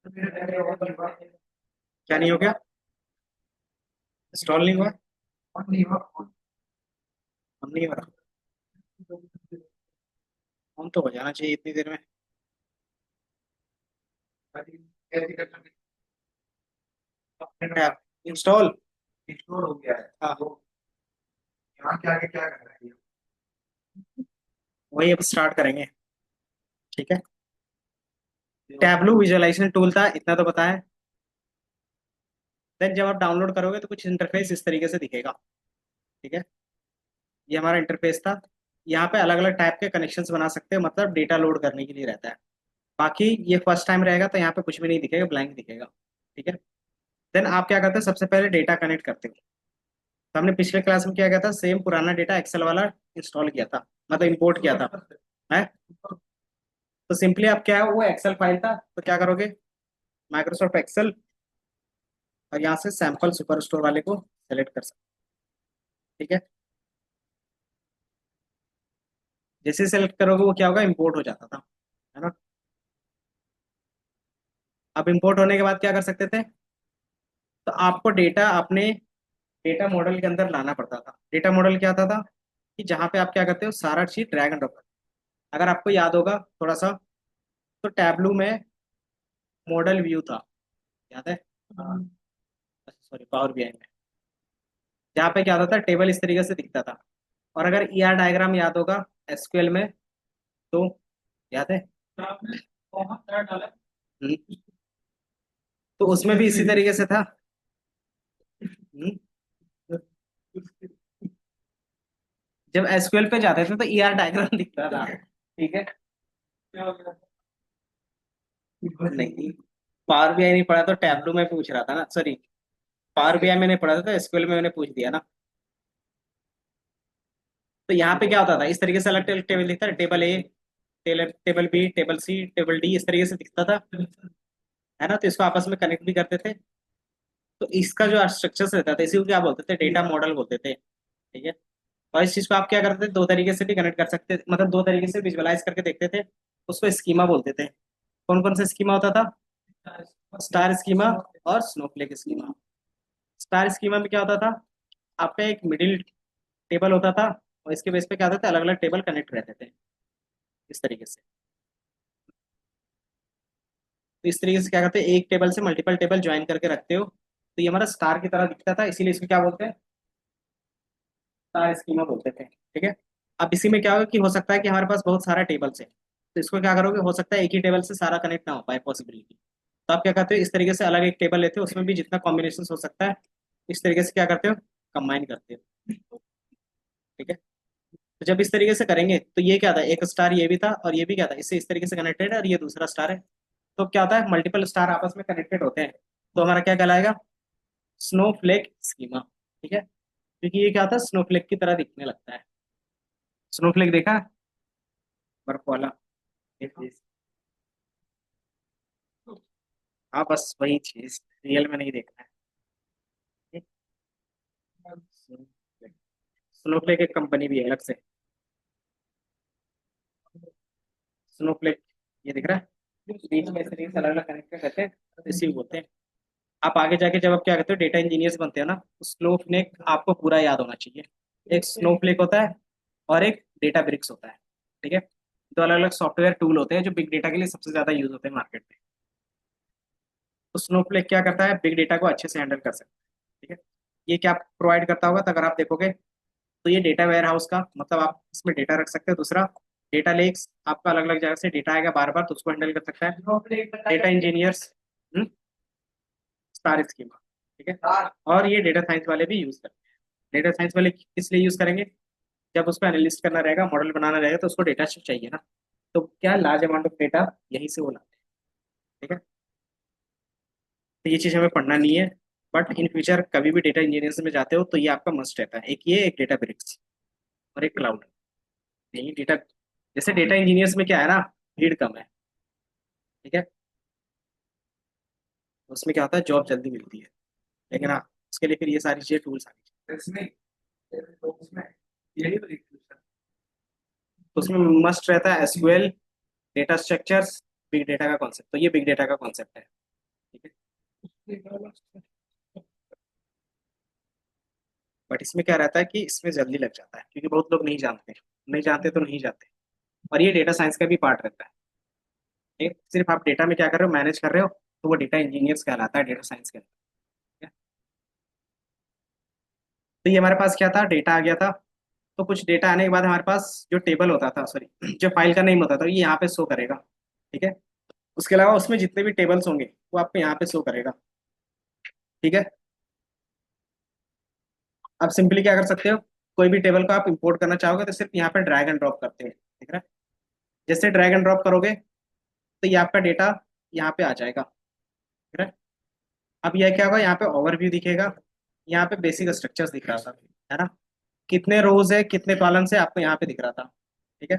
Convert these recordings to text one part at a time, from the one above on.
क्या नहीं हो गया? इंस्टॉल नहीं हुआ? हम नहीं हो रहा। ऑन तो हो जाना चाहिए इतनी देर में। इंस्टॉल। इंस्टॉल हो गया है हाँ, तो यहाँ के आगे क्या करना है? वही अब स्टार्ट करेंगे। ठीक है। टैबलू विजुअलाइजेशन टूल था, इतना तो पता है। देन जब आप डाउनलोड करोगे तो कुछ इंटरफेस इस तरीके से दिखेगा। ठीक है। ये हमारा इंटरफेस था। यहाँ पे अलग अलग टाइप के कनेक्शंस बना सकते हैं, मतलब डेटा लोड करने के लिए रहता है। बाकी ये फर्स्ट टाइम रहेगा तो यहाँ पे कुछ भी नहीं दिखेगा, ब्लैंक दिखेगा। ठीक है। देन आप क्या करते हैं, सबसे पहले डेटा कनेक्ट करते हो। तो हमने पिछले क्लास में क्या किया था, सेम पुराना डेटा एक्सेल वाला इंस्टॉल किया था, मतलब इंपोर्ट किया था। है। तो सिंपली आप क्या है, वो एक्सेल फाइल था तो क्या करोगे, माइक्रोसॉफ्ट एक्सेल, और यहाँ से सैंपल सुपर स्टोर वाले को सेलेक्ट कर सकते। ठीक है। जैसे सेलेक्ट करोगे वो क्या होगा, इंपोर्ट हो जाता था। है ना। अब इंपोर्ट होने के बाद क्या कर सकते थे, तो आपको डेटा अपने डेटा मॉडल के अंदर लाना पड़ता था। डेटा मॉडल क्या आता था, कि जहाँ पे आप क्या करते हो, सारा चीज ड्रैग एंड ड्रॉप। अगर आपको याद होगा थोड़ा सा, तो टैबलू में मॉडल व्यू था, याद है? सॉरी, पावर बीआई में जहाँ पे क्या होता था, टेबल इस तरीके से दिखता था। और अगर ईआर डायग्राम याद होगा एसक्यूएल में, तो याद है? हम्म, तो उसमें भी इसी तरीके से था। हम्म, जब एसक्यूएल पे जाते थे तो ईआर डायग्राम दिखता था। ठीक है। नहीं, पावर बीआई नहीं पढ़ा तो टैबलू में पूछ रहा था ना, सॉरी। पावर बीआई मैंने पढ़ा था तो एसक्यूएल में मैंने पूछ दिया ना। तो यहाँ पे क्या होता था, इस तरीके से अलग अलग टेबल दिखता था, टेबल ए, टेबल टेबल बी, टेबल सी, टेबल डी, इस तरीके से दिखता था। है ना। तो इसको आपस में कनेक्ट भी करते थे। तो इसका जो स्ट्रक्चर रहता था, इसी को क्या बोलते थे, डेटा मॉडल बोलते थे। ठीक है। और इस चीज को आप क्या करते थे, दो तरीके से भी कनेक्ट कर सकते थे, मतलब दो तरीके से विजुअलाइज करके देखते थे। उसको स्कीमा बोलते थे। कौन कौन सा स्कीमा होता था, स्टार स्कीमा और स्नोफ्लेक स्कीमा। स्टार स्कीमा में क्या होता था, आपका एक मिडिल टेबल होता था, और इसके बेस पे क्या होता था, अलग अलग टेबल कनेक्ट रहते थे इस तरीके से। तो इस तरीके से क्या करते हैं, एक टेबल से मल्टीपल टेबल ज्वाइन करके रखते हो, तो ये हमारा स्टार की तरह दिखता था, इसीलिए इसको क्या बोलते हैं, स्टार स्कीमा बोलते थे। ठीक है। अब इसी में क्या होगा, कि हो सकता है कि हमारे पास बहुत सारा टेबल्स है, तो इसको क्या करोगे, हो सकता है एक ही टेबल से सारा कनेक्ट ना हो पाए, पॉसिबिलिटी। तो आप क्या करते हो, इस तरीके से अलग एक टेबल लेते हो, उसमें भी जितना कॉम्बिनेशन हो सकता है, इस तरीके से क्या करते हो, कंबाइन करते हो। ठीक है। तो जब इस तरीके से करेंगे तो ये क्या था, एक स्टार ये भी था और ये भी क्या था, इससे इस तरीके से कनेक्टेड है, और ये दूसरा स्टार है। तो क्या होता है, मल्टीपल स्टार आपस में कनेक्टेड होते हैं, तो हमारा क्या कहलाएगा, स्नोफ्लेक स्कीमा। ठीक है। क्योंकि ये क्या होता है, स्नोफ्लेक की तरह दिखने लगता है। स्नोफ्लेक देखा है? बर्फ वाला। हाँ, बस वही चीज, रियल में नहीं देखना है। स्नोफ्लेक एक कंपनी भी है अलग से। स्नोफ्लेक, ये दिख रहा है, बीच में इस तरीके से अलग अलग कनेक्ट करते हैं, रिसीव होते हैं। आप आगे जाके जब आप क्या करते हो, डेटा इंजीनियर्स बनते हो ना, तो स्नोफ्लेक आपको पूरा याद होना चाहिए। एक स्नोफ्लेक होता है और एक डेटा ब्रिक्स होता है। ठीक है। दो अलग अलग सॉफ्टवेयर टूल होते हैं जो बिग डेटा के लिए सबसे ज्यादा यूज होते हैं मार्केट में। तो स्नोफ्लेक क्या करता है, बिग डेटा को अच्छे से हैंडल कर सकता है। ठीक है। ये क्या प्रोवाइड करता होगा, तो अगर आप देखोगे तो ये डेटा वेयर हाउस का मतलब, आप इसमें डेटा रख सकते हो। दूसरा, डेटा लेक्स, आपका अलग अलग जगह से डेटा आएगा बार बार, तो उसको हैंडल कर सकता है डेटा इंजीनियर्स। Star schema. ठीक है। और ये डेटा साइंस वाले भी यूज करते हैं। डेटा साइंस वाले किस लिए यूज करेंगे, जब उसको एनालिस्ट करना रहेगा, मॉडल बनाना रहेगा, तो उसको डेटा चाहिए ना। तो क्या, लार्ज अमाउंट ऑफ डेटा यहीं से वो लाते हैं। ठीक है। तो ये चीज हमें पढ़ना नहीं है, बट इन फ्यूचर कभी भी डेटा इंजीनियर्स में जाते हो तो ये आपका मस्ट रहता है, एक ये, एक डेटा ब्रिक्स और एक क्लाउड। यही डेटा, जैसे डेटा इंजीनियर्स में क्या है ना, भीड़ कम है। ठीक है। उसमें क्या होता है, जॉब जल्दी मिलती है। लेकिन हाँ, उसके लिए फिर ये सारी चीजें, टूल्स आ गई। इसमें तो उसमें यही तो तो उसमें मस्ट रहता है SQL, data structures, big data का कॉन्सेप्ट। तो ये बिग डेटा का कॉन्सेप्ट है। बट इसमें क्या रहता है कि इसमें जल्दी लग जाता है क्योंकि बहुत लोग नहीं जानते, नहीं जानते तो नहीं जाते। और ये डेटा साइंस का भी पार्ट रहता है। ठीक? सिर्फ आप डेटा में क्या कर रहे हो, मैनेज कर रहे हो, तो वो डेटा इंजीनियर्स कहलाता है, डेटा साइंस कहलाता है। तो ये हमारे पास क्या था, डेटा आ गया था। तो कुछ डेटा आने के बाद हमारे पास जो टेबल होता था, सॉरी जो फाइल का नेम होता था, ये यहाँ पे शो करेगा। ठीक है। उसके अलावा उसमें जितने भी टेबल्स होंगे वो आपको यहाँ पे शो करेगा। ठीक है। अब सिंपली क्या कर सकते हो, कोई भी टेबल को आप इंपोर्ट करना चाहोगे तो सिर्फ यहाँ पे ड्रैग एंड ड्रॉप करते हैं, ठीक है। जैसे ड्रैग एंड ड्रॉप करोगे तो ये आपका डेटा यहाँ पे आ जाएगा, ठीक है। अब यह क्या होगा, यहाँ पे ओवरव्यू दिखेगा, यहाँ पे बेसिक स्ट्रक्चर्स दिख रहा था, है ना। कितने रोज है कितने कॉलम है आपको यहाँ पे दिख रहा था। ठीक है।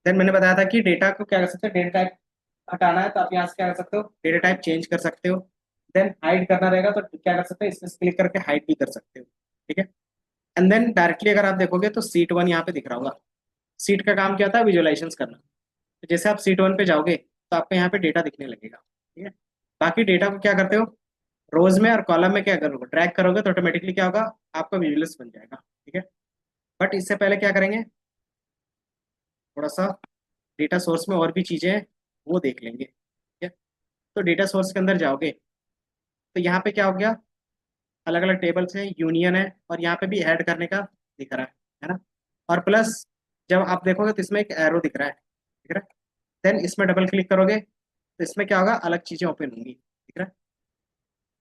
देन मैंने बताया था कि डेटा को क्या कर सकते हो, डेटा टाइप हटाना है तो आप यहाँ से क्या कर सकते हो, डेटा टाइप चेंज कर सकते हो। देन हाइड करना रहेगा तो क्या कर सकते हो, इसमें क्लिक करके हाइड भी कर सकते हो। ठीक है। एंड देन डायरेक्टली अगर आप देखोगे तो सीट वन यहाँ पे दिख रहा होगा। सीट का काम क्या होता है, विजुअलाइजेशन करना। तो जैसे आप सीट वन पे जाओगे तो आपको यहाँ पे डेटा दिखने लगेगा। ठीक है। बाकी डेटा को क्या करते हो, रोज में और कॉलम में क्या करोगे, ट्रैक करोगे तो ऑटोमेटिकली क्या होगा, आपका विजुअल्स बन जाएगा। ठीक है। बट इससे पहले क्या करेंगे, थोड़ा सा डेटा सोर्स में और भी चीजें हैं वो देख लेंगे। ठीक है। तो डेटा सोर्स के अंदर जाओगे तो यहाँ पे क्या हो गया, अलग अलग टेबल्स हैं, यूनियन है, और यहाँ पे भी ऐड करने का दिख रहा है ना। और प्लस जब आप देखोगे तो इसमें एक एरो दिख रहा है, ठीक है। देन इसमें डबल क्लिक करोगे तो इसमें क्या होगा, अलग चीजें ओपन होंगी, ठीक है।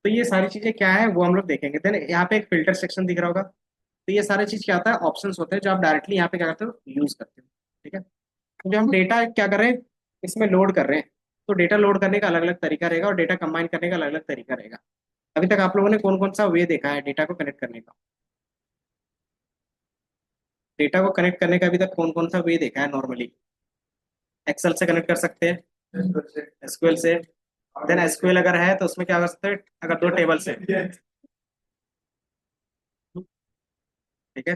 तो ये सारी चीजें क्या है वो हम लोग देखेंगे। देन यहाँ पे एक फिल्टर सेक्शन दिख रहा होगा। तो ये सारी चीज क्या होता है, ऑप्शंस होते हैं जो आप डायरेक्टली यहाँ पे क्या करते हो, यूज करते हो। ठीक है। तो जो हम डेटा क्या कर रहे हैं, इसमें लोड कर रहे हैं, तो डेटा लोड करने का अलग अलग तरीका रहेगा और डेटा कंबाइन करने का अलग अलग तरीका रहेगा। अभी तक आप लोगों ने कौन कौन सा वे देखा है डेटा को कनेक्ट करने का, डेटा को कनेक्ट करने का अभी तक कौन कौन सा वे देखा है नॉर्मली। एक्सेल से कनेक्ट कर सकते हैं, एसक्यूएल से। देन एसक्यूएल अगर है तो उसमें क्या कर सकते हैं, अगर दो टेबल से। ठीक है।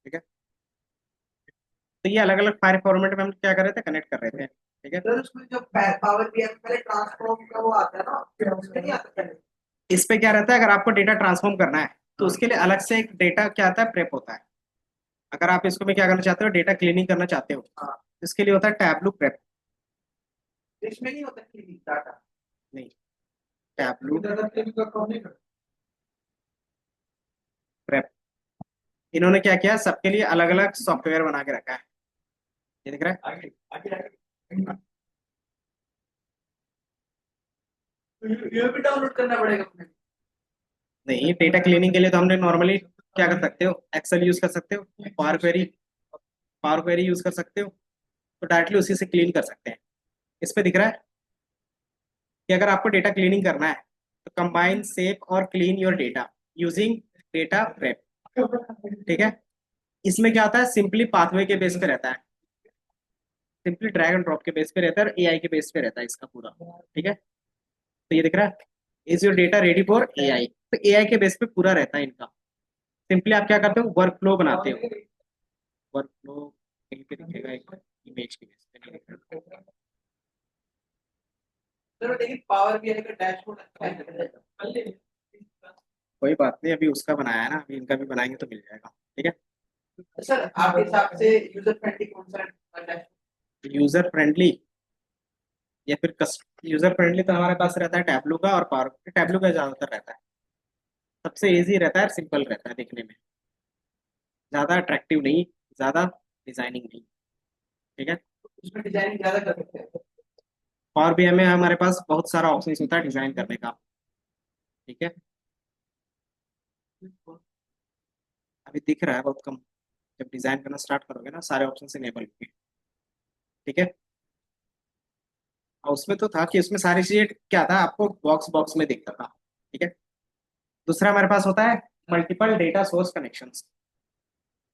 ठीक है। तो ये अलग अलग फाइल फॉर्मेट में हम क्या कर रहे थे, कनेक्ट कर रहे थे। ठीक है। सर उसमें जो पावर बीआई में पहले ट्रांसफॉर्म का वो आता है ना, फिर उसमें नहीं आता पहले। इस पे क्या रहता है, अगर आपको डेटा ट्रांसफॉर्म करना है तो उसके लिए अलग से एक डेटा क्या आता है, प्रेप होता है। अगर आप इसको में क्या करना चाहते हो, डेटा क्लीनिंग करना चाहते हो, हाँ, इसके लिए होता है टैबलू प्रेप। इसमें नहीं होता क्लीनिंग डाटा। नहीं, टैबलू डाटा क्लीनिंग का काम नहीं करता। प्रेप। इन्होंने क्या किया, सबके लिए अलग अलग सॉफ्टवेयर बना के रखा है, ये दिख रहा है। आगे आगे आगे ये भी डाउनलोड करना पड़ेगा अपने। नहीं, डेटा क्लीनिंग के लिए तो हमने नॉर्मली क्या कर सकते हो, एक्सेल यूज कर सकते हो, power query, power query use कर सकते हो, तो डायरेक्टली उसी से क्लीन कर सकते हैं। इस पे दिख रहा है कि अगर आपको डेटा क्लीनिंग करना है तो कंबाइन सेव और clean your data using data prep. ठीक है। इसमें क्या होता है, सिंपली पाथवे के बेस पे रहता है, सिंपली ड्रैग एंड ड्रॉप के बेस पे रहता है और एआई के बेस पे रहता है इसका पूरा। ठीक है। तो ये दिख रहा है, is your data ready for AI, तो एआई के बेस पे पूरा रहता है इनका। सिंपली आप क्या करते हो, वर्क फ्लो बनाते हो। वर्क फ्लो कहीं पे दिखेगा, एक इमेज के बेस पे नहीं दिख रहा। सर लेकिन पावर बीआई का डैशबोर्ड अच्छा है। कोई बात नहीं, अभी उसका बनाया है ना, अभी इनका भी बनाएंगे तो मिल जाएगा। ठीक है। सर आपके हिसाब से यूजर फ्रेंडली कौन सा डैशबोर्ड। यूजर फ्रेंडली या फिर यूजर फ्रेंडली तो हमारे पास रहता है टैबलू का, और पावर टैबलू का ज्यादातर रहता है, सबसे इजी रहता है, सिंपल रहता है दिखने में, ज्यादा अट्रैक्टिव नहीं, ज्यादा डिजाइनिंग नहीं। ठीक है। उसमें डिजाइनिंग ज्यादा कर सकते हैं। पावर बीआई में हमारे पास बहुत सारा ऑप्शन होता है डिजाइन करने का। ठीक है। अभी दिख रहा है बहुत कम, जब डिजाइन करना स्टार्ट करोगे ना सारे ऑप्शन इनेबल होंगे। ठीक है। और उसमें तो था कि उसमें सारी चीजें क्या था, आपको बॉक्स बॉक्स में दिखता था। ठीक है। दूसरा हमारे पास होता है मल्टीपल डेटा सोर्स कनेक्शंस।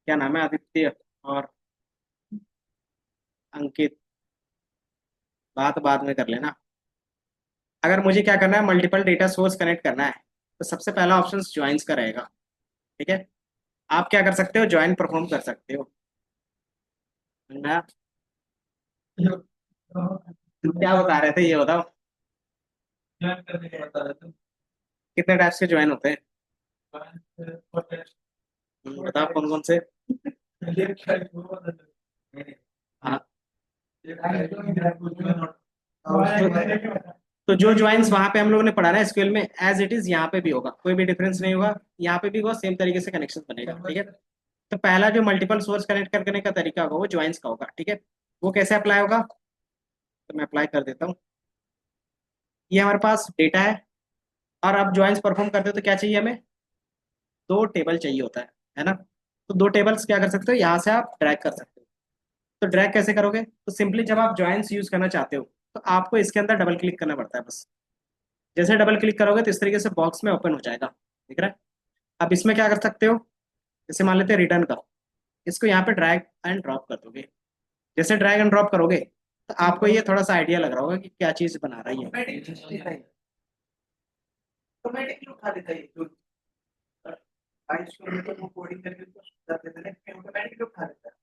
क्या नाम है, आदित्य और अंकित, बात बाद में कर लेना। अगर मुझे क्या करना है, मल्टीपल डेटा सोर्स कनेक्ट करना है तो सबसे पहला ऑप्शन ज्वाइंस का रहेगा। ठीक है। आप क्या कर सकते हो, ज्वाइन परफॉर्म कर सकते हो। ना, क्या बता रहे थे ये बताओ। कितने टाइप्स के ज्वाइन होते हैं? बताओ कौन कौन से। हाँ। तो जो ज्वाइंस वहां पे हम लोगों ने पढ़ा ना एसक्यूएल में, एज इट इज यहाँ पे भी होगा, कोई भी डिफरेंस नहीं होगा। यहाँ पे भी होगा, सेम तरीके से कनेक्शन बनेगा, ठीक है। तो पहला जो मल्टीपल सोर्स कनेक्ट करने का तरीका होगा वो ज्वाइंस का होगा, ठीक है। वो कैसे अप्लाई होगा, तो मैं अप्लाई कर देता हूँ। ये हमारे पास डेटा है, और अब ज्वाइंस परफॉर्म करते हो तो क्या चाहिए हमें, दो टेबल चाहिए होता है ना। तो दो टेबल्स क्या कर सकते हो, यहाँ से आप ड्रैग कर सकते हो। तो ड्रैग कैसे करोगे, तो सिंपली जब आप ज्वाइंस यूज करना चाहते हो तो आपको इसके अंदर डबल क्लिक करना पड़ता है बस। जैसे डबल क्लिक करोगे तो इस तरीके से बॉक्स में ओपन हो जाएगा, दिख रहा है। अब इसमें क्या कर सकते हो, जैसे मान लेते हैं रिटर्न का, इसको यहाँ पे ड्रैग एंड ड्रॉप कर दोगे। जैसे ड्रैग एंड ड्रॉप करोगे तो आपको ये थोड़ा सा आइडिया लग रहा होगा कि क्या चीज बना रही है। ऑटोमेटिकली उठा देता है ये। बाईस किलोमीटर वो कोडिंग करके उसको कर देते हैं, ऑटोमेटिकली उठा देता है।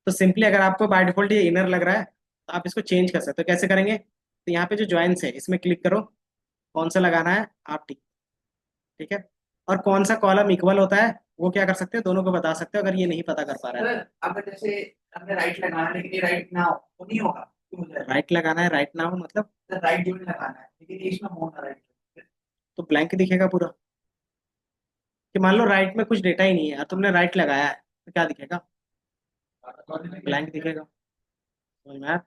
तो सिंपली अगर आपको बाय डिफॉल्ट ये इनर लग रहा है तो आप इसको चेंज कर सकते हो। कैसे करेंगे, तो यहाँ पे जो ज्वाइंस है इसमें क्लिक करो, कौन सा लगाना है आप टिक, ठीक है। और कौन सा कॉलम इक्वल होता है वो क्या कर सकते हो, दोनों को बता सकते हो अगर ये नहीं पता कर पा रहा है। सर अगर जैसे हमने राइट लगाना है लेकिन ये राइट ना हो तो नहीं होगा, क्यों हो जाएगा? राइट लगाना है, राइट ना हो मतलब, सर राइट जो लगाना है लेकिन ये इसमें होना राइट। तो ब्लैंक दिखेगा पूरा। कि मान लो राइट में कुछ डेटा ही नहीं है और तुमने राइट लगाया है तो क्या दिखेगा, ब्लैंक दिखेगा। समझ में आया?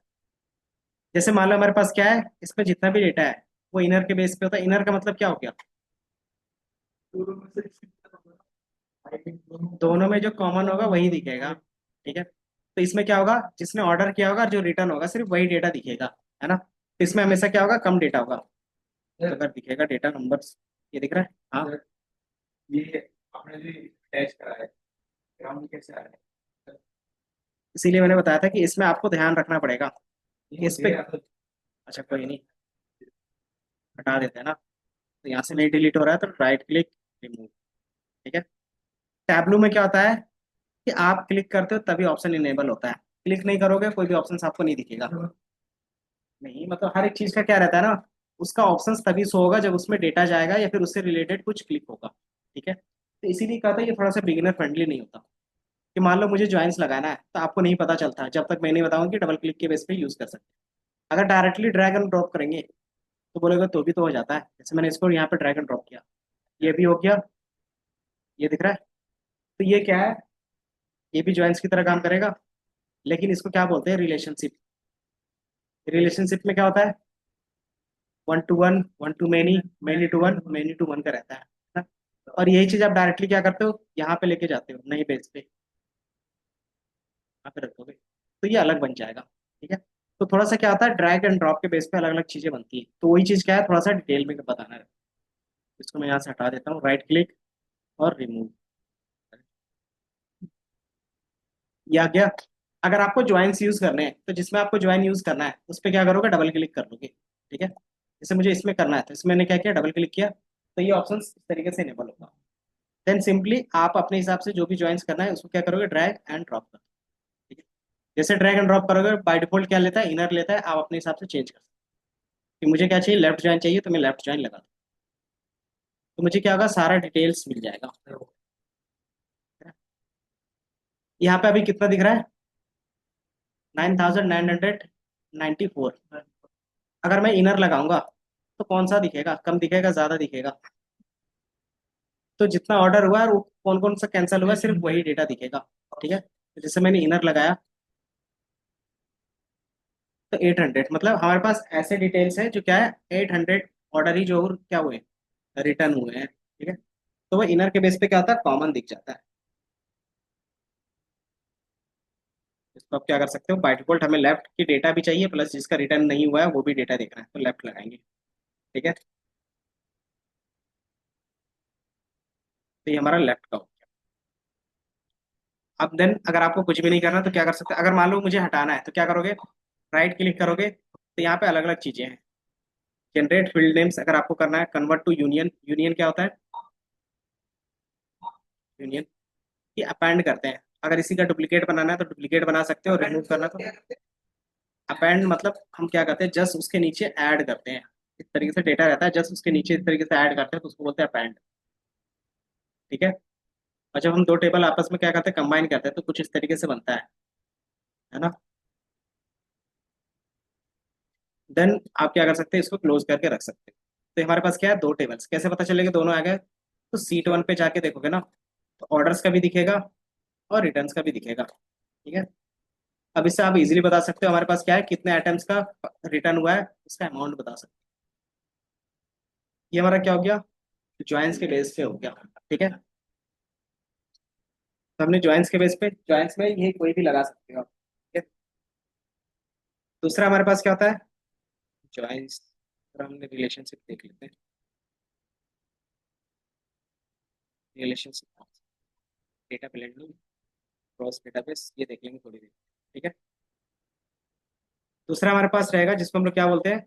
जैसे मान लो हमारे पास क्या है, इसमें जितना भी डेटा है वो इनर के बेस पे होता है। इनर का मतलब क्या हो गया, दोनों में जो कॉमन होगा वही दिखेगा, ठीक है। तो इसमें क्या होगा, जिसने ऑर्डर किया होगा और जो रिटर्न होगा सिर्फ वही डेटा दिखेगा, है ना। तो इसमें हमेशा क्या होगा, कम डेटा होगा। तो अगर दिखेगा डेटा नंबर्स, ये दिख रहा है हाँ। ये आपने जो अटैच करा है ग्राउंड कैसे आ रहा है, इसीलिए मैंने बताया था कि इसमें आपको ध्यान रखना पड़ेगा कि इस पे। अच्छा कोई नहीं, हटा देते हैं ना। तो यहाँ से नहीं डिलीट हो रहा है तो राइट क्लिक, रिमूव, ठीक है। टैबलू में क्या होता है कि आप क्लिक करते हो तभी ऑप्शन इनेबल होता है, क्लिक नहीं करोगे कोई भी ऑप्शन आपको नहीं दिखेगा। नहीं मतलब हर एक चीज का क्या रहता है ना, उसका ऑप्शंस तभी शो होगा जब उसमें डेटा जाएगा या फिर उससे रिलेटेड कुछ क्लिक होगा, ठीक है। तो इसीलिए कहा था ये थोड़ा सा बिगिनर फ्रेंडली नहीं होता। कि मान लो मुझे ज्वाइंस लगाना है तो आपको नहीं पता चलता जब तक मैं नहीं बताऊंगा कि डबल क्लिक के बेस पे यूज कर सकते हैं। अगर डायरेक्टली ड्रैग एंड ड्रॉप करेंगे तो बोलेगा तो भी तो हो जाता है। जैसे मैंने इसको यहाँ पे ड्रैग एंड ड्रॉप किया, ये भी हो गया, ये दिख रहा है। तो ये क्या है, ये भी ज्वाइंस की तरह काम करेगा, लेकिन इसको क्या बोलते हैं, रिलेशनशिप। रिलेशनशिप में क्या होता है, one to one, one to many, many to one, many to one का रहता है ना। और यही चीज आप डायरेक्टली क्या करते हो, यहाँ पे लेके जाते हो नई पेज पे, यहाँ पे रखोगे तो ये अलग बन जाएगा, ठीक है। तो थोड़ा सा क्या होता है, ड्रैग एंड ड्रॉप के बेस पे अलग अलग चीजें बनती है। तो वही चीज क्या है, थोड़ा सा डिटेल में बताना है। इसको मैं यहाँ से हटा देता हूँ, राइट क्लिक और रिमूव, ये आ गया। अगर आपको ज्वाइंस यूज करने हैं तो जिसमें आपको ज्वाइन यूज करना है उस पर क्या करोगे, डबल क्लिक कर लोगे, ठीक है। जैसे मुझे इसमें करना है तो इसमें मैंने क्या किया, डबल क्लिक किया तो ये ऑप्शन इस तरीके से इनेबल होगा। देन सिंपली आप अपने हिसाब से जो भी ज्वाइंस करना है उसको क्या करोगे, ड्रैग एंड ड्रॉप कर, ठीक है। जैसे ड्रैग एंड ड्रॉप करोगे बाय डिफॉल्ट क्या लेता है, इनर लेता है, आप अपने हिसाब से चेंज कर सकते हो। कि मुझे क्या चाहिए, लेफ्ट ज्वाइन चाहिए तो मैं लेफ्ट ज्वाइन लगा दूँ, तो मुझे क्या होगा, सारा डिटेल्स मिल जाएगा। यहाँ पे अभी कितना दिख रहा है, 9994। अगर मैं इनर लगाऊंगा तो कौन सा दिखेगा, कम दिखेगा ज्यादा दिखेगा। तो जितना ऑर्डर हुआ है वो कौन कौन सा कैंसिल हुआ है, सिर्फ वही डेटा दिखेगा, ठीक है। तो जैसे मैंने इनर लगाया तो 800, मतलब हमारे पास ऐसे डिटेल्स है जो क्या है, 800 ऑर्डर ही जो क्या हुए, रिटर्न हुए हैं, ठीक है। तो वो इनर के बेस पे क्या होता है, कॉमन दिख जाता है। इसको आप क्या कर सकते हो, बाय डिफॉल्ट हमें लेफ्ट की डेटा भी चाहिए प्लस जिसका रिटर्न नहीं हुआ है वो भी डेटा देखना है तो लेफ्ट लगाएंगे, ठीक है। तो ये हमारा लेफ्ट का हो गया। अब देन अगर आपको कुछ भी नहीं करना तो क्या कर सकते हैं, अगर मान लो मुझे हटाना है तो क्या करोगे, राइट क्लिक करोगे तो यहाँ पे अलग अलग चीजें हैं। जनरेट फील्ड नेम्स अगर आपको करना है, कन्वर्ट टू यूनियन, यूनियन क्या होता है, यूनियन ये अपेंड करते हैं। अगर इसी का डुप्लीकेट बनाना है तो डुप्लीकेट बना सकते हो, और रिमूव करना तो क्या करते अपेंड, मतलब हम क्या करते हैं, जस्ट उसके नीचे ऐड करते हैं। इस तरीके से डेटा रहता है, जस्ट उसके नीचे इस तरीके से ऐड करते हैं, तो उसको बोलते हैं अपेंड। ठीक है। और जब हम दो टेबल आपस में क्या करते हैं, कंबाइन करते हैं, तो कुछ इस तरीके से बनता है ना। देन आप क्या कर सकते हैं, इसको क्लोज करके रख सकते हैं। तो हमारे पास क्या है, दो टेबल्स, कैसे पता चलेगा दोनों आ गए, तो सीट वन पे जाके देखोगे ना, तो ऑर्डर्स का भी दिखेगा और रिटर्न्स का भी दिखेगा। ठीक है। अब इससे आप इजीली बता सकते हो हमारे पास क्या है, कितने आइटम्स का रिटर्न हुआ है, उसका अमाउंट बता सकते हो। ये हमारा क्या हो गया, ज्वाइंस के बेस पे हो गया। ठीक है। तो हमने ज्वाइंस के बेस पे, ज्वाइंस में ये कोई भी लगा सकते हो आप। ठीक है। दूसरा हमारे पास क्या होता है, ज्वाइंस, हमने रिलेशनशिप देख लेते हैं। Relationship, data blending, cross database, ये देख लेंगे थोड़ी देर। ठीक है। दूसरा हमारे पास रहेगा जिसको हम लोग क्या बोलते हैं,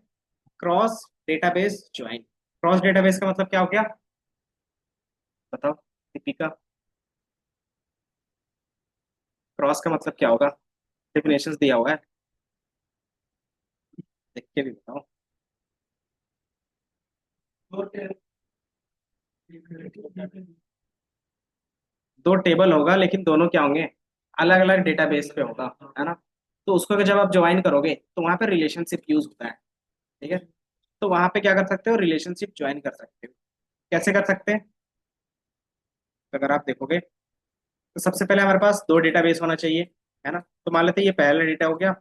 cross database join. Cross database का मतलब क्या हो गया, बताओ दीपिका। क्रॉस का मतलब क्या होगा, डेफिनेशंस दिया हुआ है, देख के भी बताओ। दो टेबल होगा लेकिन दोनों क्या होंगे, अलग अलग डेटाबेस पे होगा, है ना। तो उसको अगर जब आप ज्वाइन करोगे तो वहां पे रिलेशनशिप यूज होता है। ठीक है। तो वहां पे क्या कर सकते हो, रिलेशनशिप ज्वाइन कर सकते हो। कैसे कर सकते हैं, तो अगर आप देखोगे तो सबसे पहले हमारे पास दो डेटाबेस होना चाहिए, है ना। तो मान लेते हैं ये पहला डेटा हो गया।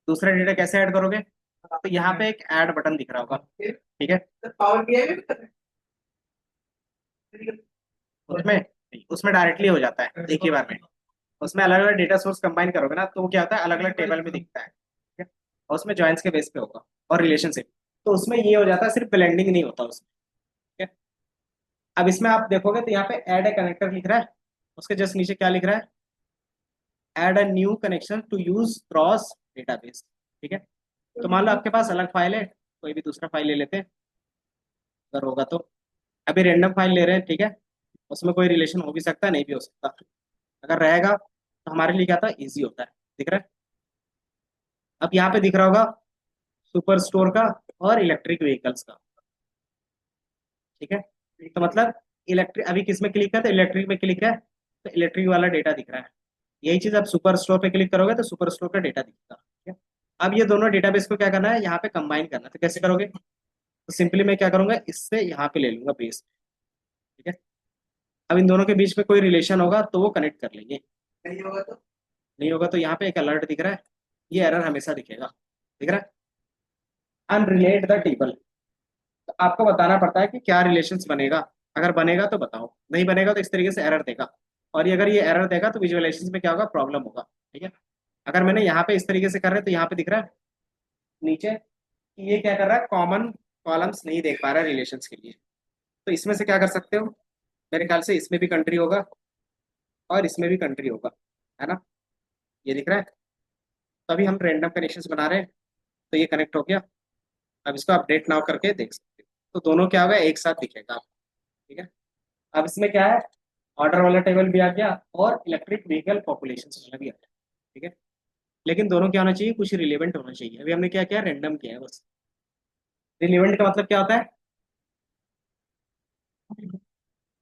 दूसरा डेटा कैसे ऐड करोगे, तो यहाँ पे एक ऐड बटन दिख रहा होगा। ठीक है। पावर बीआई में भी कर रहे उसमें उसमें डायरेक्टली हो जाता है एक ही बार में। उसमें अलग अलग डेटा सोर्स कंबाइन करोगे ना, तो वो क्या होता है, अलग अलग टेबल में दिखता है। ठीक है। और उसमें ज्वाइंस के बेस पे होगा, और रिलेशनशिप, तो उसमें ये हो जाता है, सिर्फ ब्लेंडिंग नहीं होता उसमें। ठीक है। अब इसमें आप देखोगे तो यहाँ पे ऐड ए कनेक्टर लिख रहा है, उसके जस्ट नीचे क्या लिख रहा है, add a new connection to use cross database. ठीक है। तो मान लो आपके पास अलग फाइल है, कोई भी दूसरा फाइल ले लेते हैं, अगर होगा तो। अभी रैंडम फाइल ले रहे हैं, ठीक है। उसमें कोई रिलेशन हो भी सकता है, नहीं भी हो सकता। अगर रहेगा तो हमारे लिए क्या था, इजी होता है। दिख रहा है, अब यहाँ पे दिख रहा होगा सुपर स्टोर का और इलेक्ट्रिक व्हीकल्स का। ठीक है। तो मतलब इलेक्ट्रिक, अभी किस में क्लिक है, तो इलेक्ट्रिक में क्लिक है, तो इलेक्ट्रिक वाला डेटा दिख रहा है। यही चीज आप सुपर स्टोर पे क्लिक करोगे तो सुपर स्टोर का डेटा दिखेगा। ठीक है। अब ये दोनों डेटाबेस को क्या करना है, यहाँ पे कंबाइन करना है, तो कैसे करोगे, तो सिंपली मैं क्या करूंगा, इससे यहाँ पे ले लूंगा बेस। ठीक है। अब इन दोनों के बीच में कोई रिलेशन होगा तो वो कनेक्ट कर लेंगे। नहीं होगा तो नहीं होगा तो यहाँ पे एक अलर्ट दिख रहा है, ये एरर हमेशा दिखेगा। दिख रहा है, अनरिलेट द टेबल। तो आपको बताना पड़ता है कि क्या रिलेशंस बनेगा, अगर बनेगा तो बताओ, नहीं बनेगा तो इस तरीके से एरर देगा। और ये अगर ये एरर देगा तो विजुअलाइजेशन में क्या होगा, प्रॉब्लम होगा। ठीक है। अगर मैंने यहाँ पे इस तरीके से कर रहे हैं, तो यहाँ पे दिख रहा है नीचे कि ये क्या कर रहा है, कॉमन कॉलम्स नहीं देख पा रहा है रिलेशंस के लिए। तो इसमें से क्या कर सकते हो, मेरे ख्याल से इसमें भी कंट्री होगा और इसमें भी कंट्री होगा, है ना। ये दिख रहा है। तभी हम रैंडम कनेक्शंस बना रहे हैं, तो ये कनेक्ट हो गया। अब इसको अपडेट नाउ करके देख सकते हो, तो दोनों क्या होगा, एक साथ दिखेगा। ठीक है। अब इसमें क्या है, ऑर्डर वाला टेबल भी आ गया और इलेक्ट्रिक व्हीकल पॉपुलेशन वाला भी आ गया। ठीक है। लेकिन दोनों क्या होना चाहिए, कुछ रिलेवेंट होना चाहिए। अभी हमने क्या किया, रैंडम किया है बस। रिलेवेंट का मतलब क्या होता है,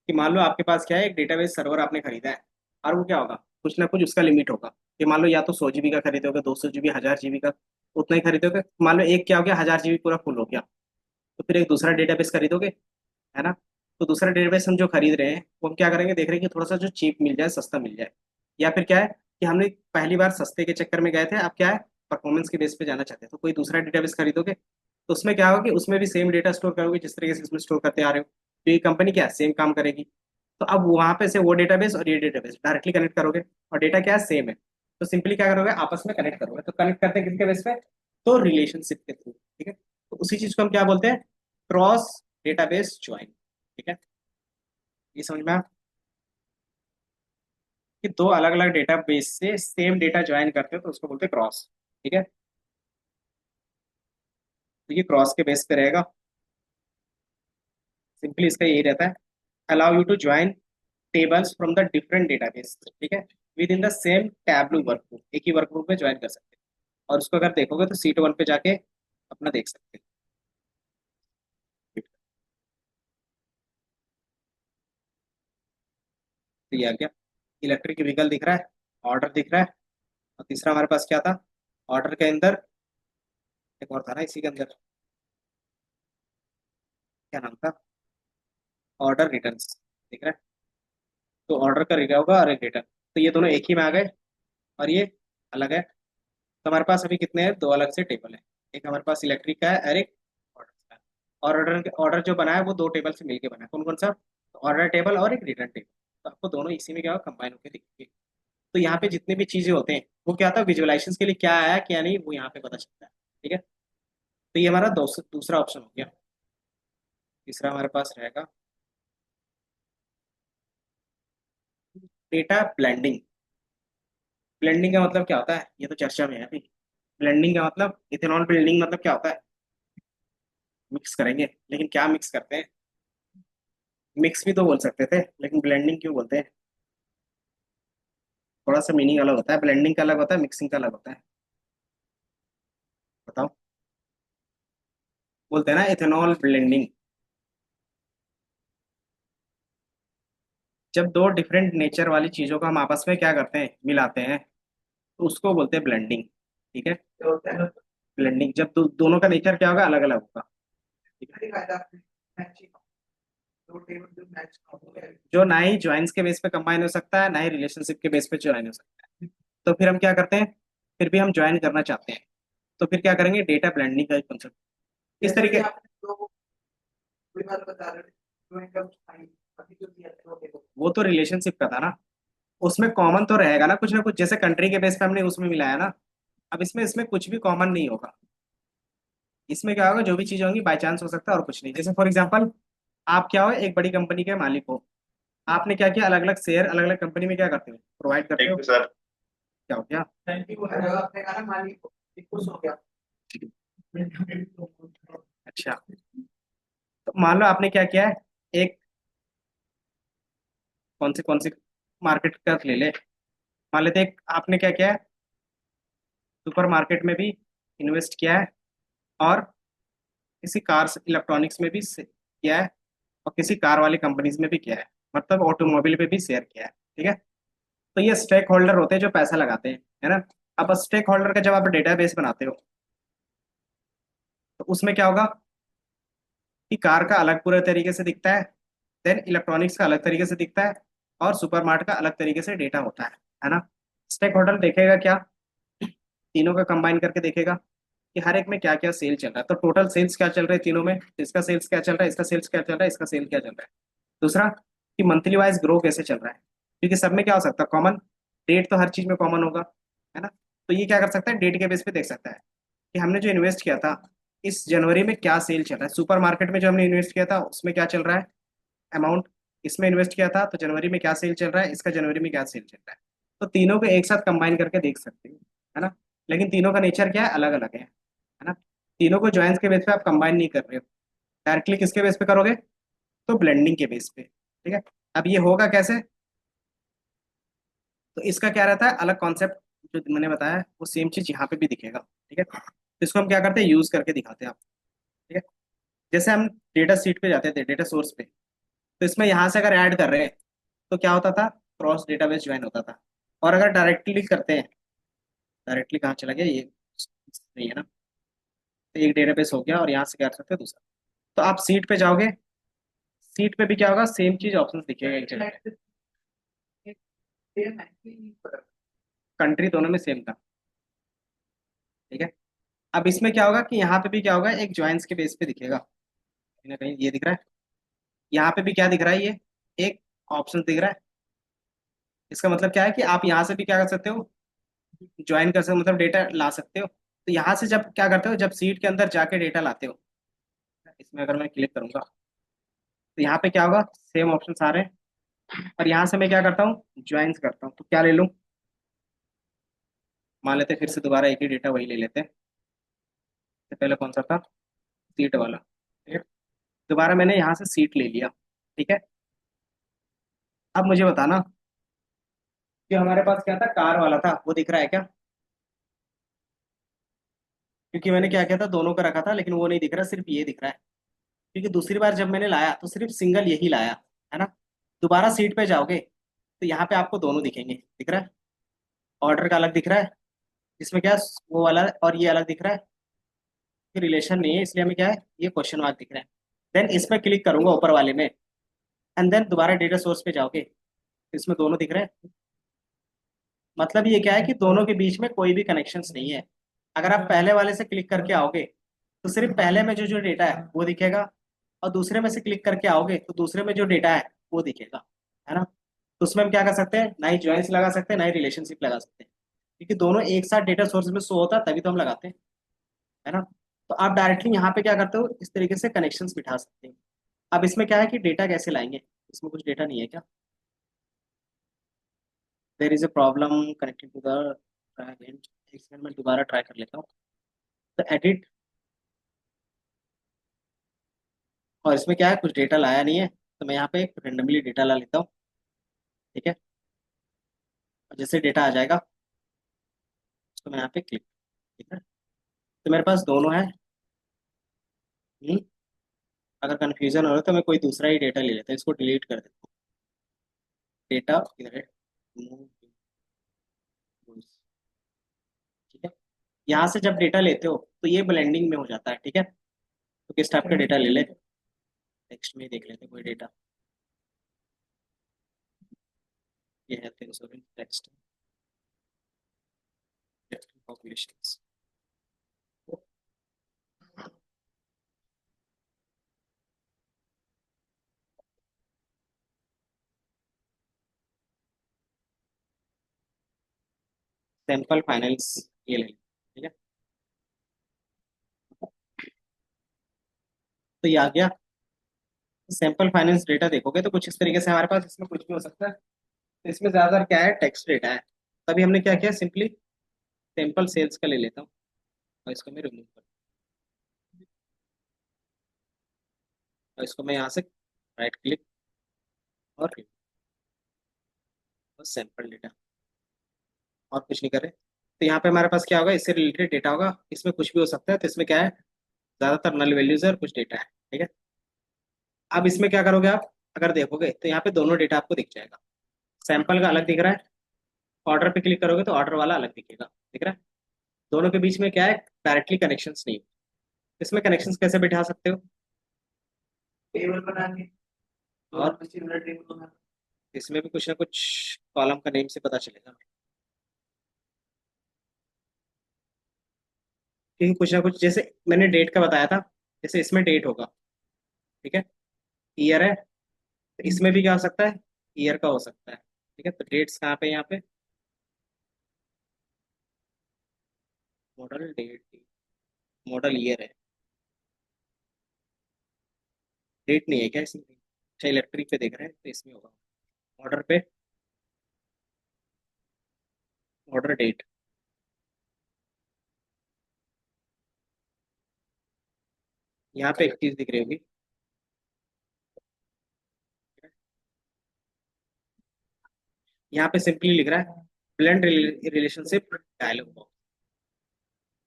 कि मान लो आपके पास क्या है, एक डेटाबेस सर्वर आपने खरीदा है, और वो क्या होगा, कुछ ना कुछ उसका लिमिट होगा। कि मान लो या तो 100 GB का खरीदोगे, 200 GB, 1000 GB का, उतना ही खरीदोगे। मान लो एक क्या हो गया, 1000 GB पूरा फुल हो गया, तो फिर एक दूसरा डेटाबेस खरीदोगे, है ना। तो दूसरा डेटाबेस हम जो खरीद रहे हैं वो हम क्या करेंगे, देख रहे हैं कि थोड़ा सा जो चीप मिल जाए, सस्ता मिल जाए। या फिर क्या है कि हमने पहली बार सस्ते के चक्कर में गए थे, अब क्या है, परफॉर्मेंस के बेस पे जाना चाहते हैं, तो कोई दूसरा डेटाबेस खरीदोगे, तो उसमें क्या होगा कि उसमें भी सेम डेटा स्टोर करोगे जिस तरीके से इसमें स्टोर करते आ रहे हो, तो ये कंपनी क्या है, सेम काम करेगी। तो अब वहां पे से वो डेटाबेस और ये डेटाबेस डायरेक्टली कनेक्ट करोगे, और डेटा क्या है, सेम है। तो सिंपली क्या करोगे, आपस में कनेक्ट करोगे, तो कनेक्ट करते हैं किसके बेस पे, तो रिलेशनशिप के थ्रू। ठीक है। तो उसी चीज को हम क्या बोलते हैं, क्रॉस डेटाबेस ज्वाइन। ठीक है। ये समझ में आया? कि दो अलग अलग डेटाबेस से सेम डेटा ज्वाइन करते हो तो उसको बोलते हैं क्रॉस। ठीक है। तो ये क्रॉस के बेस पे रहेगा। सिंपली इसका यही रहता है, allow you to join tables from the different database. ठीक है। Within the same Tableau work group, एक ही वर्क ग्रुप में ज्वाइन कर सकते हैं। और उसको अगर देखोगे तो सीट वन पे जाके अपना देख सकते हैं। तो ये आ गया, इलेक्ट्रिक व्हीकल दिख रहा है, ऑर्डर दिख रहा है। और तीसरा हमारे पास क्या था, ऑर्डर के अंदर एक और था ना इसी के अंदर, क्या नाम था, ऑर्डर रिटर्न्स दिख रहा है। तो ऑर्डर का रिटर्न होगा और एक रिटर्न, तो ये दोनों एक ही में आ गए और ये अलग है। तो हमारे पास अभी कितने हैं, दो अलग से टेबल है। एक हमारे पास इलेक्ट्रिक का है और एक ऑर्डर का है। और ऑर्डर ऑर्डर जो बना है वो दो टेबल से मिलके बना है, कौन कौन सा, ऑर्डर टेबल और एक रिटर्न टेबल। तो आपको दोनों इसी में क्या होगा, कंबाइन होकर दिखेंगे। तो यहाँ पे जितनी भी चीजें होते हैं वो क्या था, विजुअलाइजेशन के लिए क्या आया क्या नहीं, वो यहाँ पे पता चलता है। ठीक है, तो ये हमारा दूसरा ऑप्शन हो गया। तीसरा हमारे पास रहेगा डेटा ब्लेंडिंग। ब्लेंडिंग का मतलब क्या होता है, ये तो चर्चा में है अभी। ब्लेंडिंग का मतलब, इथेनॉल ब्लेंडिंग मतलब क्या होता है, मिक्स करेंगे, लेकिन क्या मिक्स करते हैं। मिक्स भी तो बोल सकते थे, लेकिन ब्लेंडिंग क्यों बोलते हैं, थोड़ा सा मीनिंग अलग होता है, ब्लेंडिंग का अलग होता है, मिक्सिंग का अलग होता है। बताओ, बोलते हैं ना इथेनॉल ब्लेंडिंग, जब दो डिफरेंट नेचर वाली चीजों को हम आपस में क्या करते हैं, मिलाते हैं, तो उसको बोलते हैं ब्लेंडिंग। ठीक है, जो होता है ना, ब्लेंडिंग जब दोनों का नेचर क्या होगा, अलग अलग होगा। ठीक है, मैंने कहा था आपने, मैचिंग, दो टेबल जो मैच हो गए। जो ना ही ज्वाइंस के बेस पे कंबाइन हो सकता है, ना ही रिलेशनशिप के बेस पे ज्वाइन हो सकता है। तो फिर हम क्या करते हैं, फिर भी हम ज्वाइन करना चाहते हैं, तो फिर क्या करेंगे, डेटा ब्लेंडिंग का कंसेप्ट इस जैसा कि तरीके। आपने दो कोई बात बता रहे थे, जो इनका फाइन अभी जो दिया था, वो देखो। वो तो रिलेशनशिप का था ना, उसमें कॉमन तो रहेगा ना कुछ, जैसे कंट्री के बेस पे हमने उसमें मिलाया ना। अब इसमें इसमें कुछ भी कॉमन नहीं होगा। इसमें क्या होगा, जो भी चीजें होंगी बाय चांस हो सकता है और कुछ नहीं। जैसे फॉर एग्जांपल, आप क्या हो, एक बड़ी कंपनी के मालिक हो, आपने क्या किया, अलग अलग शेयर अलग अलग कंपनी में क्या करते हो, प्रोवाइड करते हो। सर, क्या हो गया। थैंक यू, आपने कहा ना मालिक को, ये खुश हो गया। अच्छा, तो मान लो आपने क्या किया है, एक कौन सी मार्केट का ले ले, मान लेते हैं आपने क्या किया है, सुपर मार्केट में भी इन्वेस्ट किया है, और किसी कार इलेक्ट्रॉनिक्स में भी किया है, और किसी कार वाली कंपनीज में भी किया है, मतलब ऑटोमोबाइल पे भी शेयर किया है। ठीक है, तो ये स्टेक होल्डर होते हैं जो पैसा लगाते हैं, है ना। अब स्टेक होल्डर का जब आप डेटाबेस बनाते हो, तो उसमें क्या होगा कि कार का अलग पूरे तरीके से दिखता है, देन इलेक्ट्रॉनिक्स का अलग तरीके से दिखता है, और सुपरमार्ट का अलग तरीके से डेटा होता है ना। स्टेक होल्डर देखेगा क्या, तीनों का कंबाइन करके देखेगा कि हर एक में क्या क्या सेल चल रहा है, तो टोटल सेल्स क्या चल रहे हैं तीनों में, इसका सेल्स क्या चल रहा है, इसका सेल्स क्या चल रहा है, इसका सेल क्या चल रहा है। दूसरा, कि मंथली वाइज ग्रो कैसे चल रहा है, क्योंकि सब में क्या हो सकता है कॉमन, डेट तो हर चीज में कॉमन होगा, है ना। तो ये क्या कर सकता है, डेट के बेस पे देख सकता है कि हमने जो इन्वेस्ट किया था इस जनवरी में क्या सेल चल रहा है, सुपर मार्केट में जो हमने इन्वेस्ट किया था उसमें क्या चल रहा है अमाउंट, इसमें इन्वेस्ट किया था तो जनवरी में क्या सेल चल रहा है, इसका जनवरी में क्या सेल चल रहा है। तो तीनों को एक साथ कंबाइन करके देख सकते हो, है ना। लेकिन तीनों का नेचर क्या है, अलग अलग है ना। तीनों को ज्वाइंस के बेस पे आप कंबाइन नहीं कर रहे हो, डायरेक्टली किसके बेस पे करोगे, तो ब्लेंडिंग के बेस पे। ठीक है, अब ये होगा कैसे, तो इसका क्या रहता है अलग कॉन्सेप्ट, जो मैंने बताया वो सेम चीज यहाँ पे भी दिखेगा। ठीक है, तो इसको हम क्या करते हैं, यूज करके दिखाते हैं आप। ठीक है, जैसे हम डेटा सीट पे जाते थे, डेटा सोर्स पे, तो इसमें यहाँ से अगर ऐड कर रहे हैं तो क्या होता था, क्रॉस डेटाबेस ज्वाइन होता था। और अगर डायरेक्टली करते हैं, डायरेक्टली कहाँ चला गया ये, नहीं है ना। तो एक डेटाबेस हो गया और यहाँ से क्या कर सकते हैं दूसरा। तो आप सीट पे जाओगे, सीट पे भी क्या होगा, सेम चीज ऑप्शन दिखेगा एक जगह पे। कंट्री दोनों में सेम था। ठीक है, अब इसमें क्या होगा कि यहाँ पे भी क्या होगा, एक ज्वाइंस के बेस पे दिखेगा, कहीं ना कहीं ये दिख रहा है। यहाँ पे भी क्या दिख रहा है, ये एक ऑप्शन दिख रहा है। इसका मतलब क्या है कि आप यहाँ से भी क्या कर सकते हो, ज्वाइन कर सकते हो, मतलब डेटा ला सकते हो। तो यहाँ से जब क्या करते हो, जब सीट के अंदर जाके डेटा लाते हो, इसमें अगर मैं क्लिक करूंगा तो यहाँ पे क्या होगा, सेम ऑप्शन आ रहे हैं। और यहाँ से मैं क्या करता हूँ, ज्वाइन करता हूँ, तो क्या ले लूँ, मान लेते हैं फिर से दोबारा एक ही डेटा वही ले लेते हैं। तो पहले कौन सा था, सीट वाला। ठीक है, दोबारा मैंने यहाँ से सीट ले लिया। ठीक है, अब मुझे बताना जो हमारे पास क्या था, कार वाला था, वो दिख रहा है क्या? क्योंकि मैंने क्या किया था, दोनों का रखा था, लेकिन वो नहीं दिख रहा, सिर्फ ये दिख रहा है। क्योंकि दूसरी बार जब मैंने लाया तो सिर्फ सिंगल यही लाया, है ना। दोबारा सीट पे जाओगे तो यहाँ पे आपको दोनों दिखेंगे, दिख रहा है। ऑर्डर का अलग दिख रहा है, इसमें क्या है, वो वाला और ये अलग दिख रहा है। रिलेशन नहीं है, इसलिए हमें क्या है, ये क्वेश्चन मार्क दिख रहा है। देन इसमें क्लिक करूंगा ऊपर वाले में, एंड देन दोबारा डेटा सोर्स पे जाओगे तो इसमें दोनों दिख रहे हैं। मतलब ये क्या है कि दोनों के बीच में कोई भी कनेक्शंस नहीं है। अगर आप पहले वाले से क्लिक करके आओगे तो सिर्फ पहले में जो जो डेटा है वो दिखेगा, और दूसरे में से क्लिक करके आओगे तो दूसरे में जो डेटा है वो दिखेगा, है ना। तो उसमें हम क्या कर सकते हैं, ना ही ज्वाइंस लगा सकते हैं ना ही रिलेशनशिप लगा सकते हैं, क्योंकि दोनों एक साथ डेटा सोर्स में शो होता है तभी तो हम लगाते हैं, है ना। तो आप डायरेक्टली यहाँ पे क्या करते हो, इस तरीके से कनेक्शंस बिठा सकते हैं। अब इसमें क्या है कि डेटा कैसे लाएंगे, इसमें कुछ डेटा नहीं है क्या? There is a problem connected to the try again. एक सेकंड में दोबारा ट्राई कर लेता हूँ। तो एडिट, और इसमें क्या है, कुछ डेटा लाया नहीं है, तो मैं यहाँ पे एक रेंडमली डेटा ला लेता हूँ, ठीक है। और जैसे डेटा आ जाएगा उसको मैं यहाँ पे क्लिक, ठीक है। तो मेरे पास दोनों है। हम्म, अगर कन्फ्यूजन हो रहा है तो मैं कोई दूसरा ही डेटा ले लेता हूँ, इसको डिलीट कर देता हूँ। डेटा इधर है, remove rules, ठीक है। यहाँ से जब डेटा लेते हो तो ये ब्लेंडिंग में हो जाता है, ठीक है। तो किस टाइप का डेटा ले ले, टेक्स्ट में ही देख लेते हैं कोई डेटा। ये है 300 टेक्स्ट, पॉपुलेशन। सैंपल फाइनेंस, ये ले, ठीक है। तो ये आ गया। सैंपल फाइनेंस डेटा देखोगे तो कुछ इस तरीके से हमारे पास, इसमें कुछ भी हो सकता है। तो इसमें ज्यादातर क्या है, टेक्स्ट डेटा है। तभी हमने क्या किया, सिंपली सैंपल सेल्स का ले लेता हूँ और इसको मैं रिमूव कर, और इसको मैं यहाँ से राइट क्लिक और सैंपल डेटा, और कुछ नहीं करे। तो यहाँ पे हमारे पास क्या होगा, इससे रिलेटेड डेटा होगा, इसमें कुछ भी हो सकता है। तो इसमें क्या है, ज्यादातर नल वैल्यूज है और कुछ डेटा है, ठीक है। अब इसमें क्या करोगे आप, अगर देखोगे तो यहाँ पे दोनों डेटा आपको दिख जाएगा। सैंपल का अलग दिख रहा है, ऑर्डर पे क्लिक करोगे तो ऑर्डर वाला अलग दिखेगा, दिख रहा है। दोनों के बीच में क्या है, डायरेक्टली कनेक्शंस नहीं है। इसमें कनेक्शंस कैसे बिठा सकते हो, टेबल बना के, और दोनों सिमिलर टेबल बना। इसमें भी कुछ ना कुछ कॉलम का नेम से पता चलेगा, क्योंकि कुछ ना कुछ, जैसे मैंने डेट का बताया था, जैसे इसमें डेट होगा, ठीक है। ईयर है, तो इसमें भी क्या हो सकता है, ईयर का हो सकता है, ठीक है। तो डेट्स कहाँ पे, यहाँ पे मॉडल डेट, मॉडल ईयर है, डेट नहीं है क्या इसमें? अच्छा, इलेक्ट्रिक पे देख रहे हैं तो इसमें होगा, ऑर्डर पे, ऑर्डर डेट। यहाँ पे एक चीज दिख रही होगी, यहाँ पे सिंपली लिख रहा है ब्लेंड रिलेशनशिप डायलॉग बॉक्स।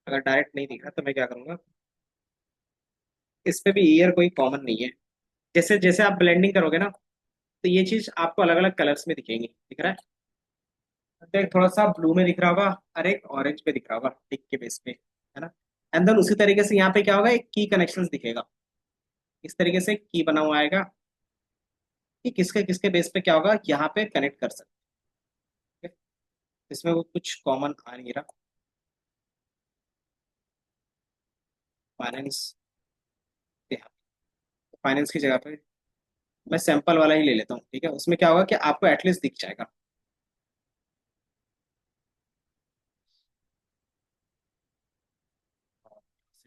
अगर डायरेक्ट नहीं दिख रहा तो मैं क्या करूंगा, इस पे भी ईयर कोई कॉमन नहीं है। जैसे जैसे आप ब्लेंडिंग करोगे ना, तो ये चीज आपको अलग अलग कलर्स में दिखेंगी, दिख रहा है। तो एक थोड़ा सा ब्लू में दिख रहा होगा और एक ऑरेंज पे दिख रहा होगा, टिक के बेस पे, है ना। एंड देन उसी तरीके से यहाँ पे क्या होगा, एक की कनेक्शन दिखेगा, इस तरीके से की बना हुआ आएगा कि किसके किसके बेस पे क्या होगा, यहाँ पे कनेक्ट कर सकते हैं। इसमें वो कुछ कॉमन आ नहीं रहा, फाइनेंस, फाइनेंस की जगह पे मैं सैंपल वाला ही ले लेता हूँ, ठीक है। उसमें क्या होगा कि आपको एटलीस्ट दिख जाएगा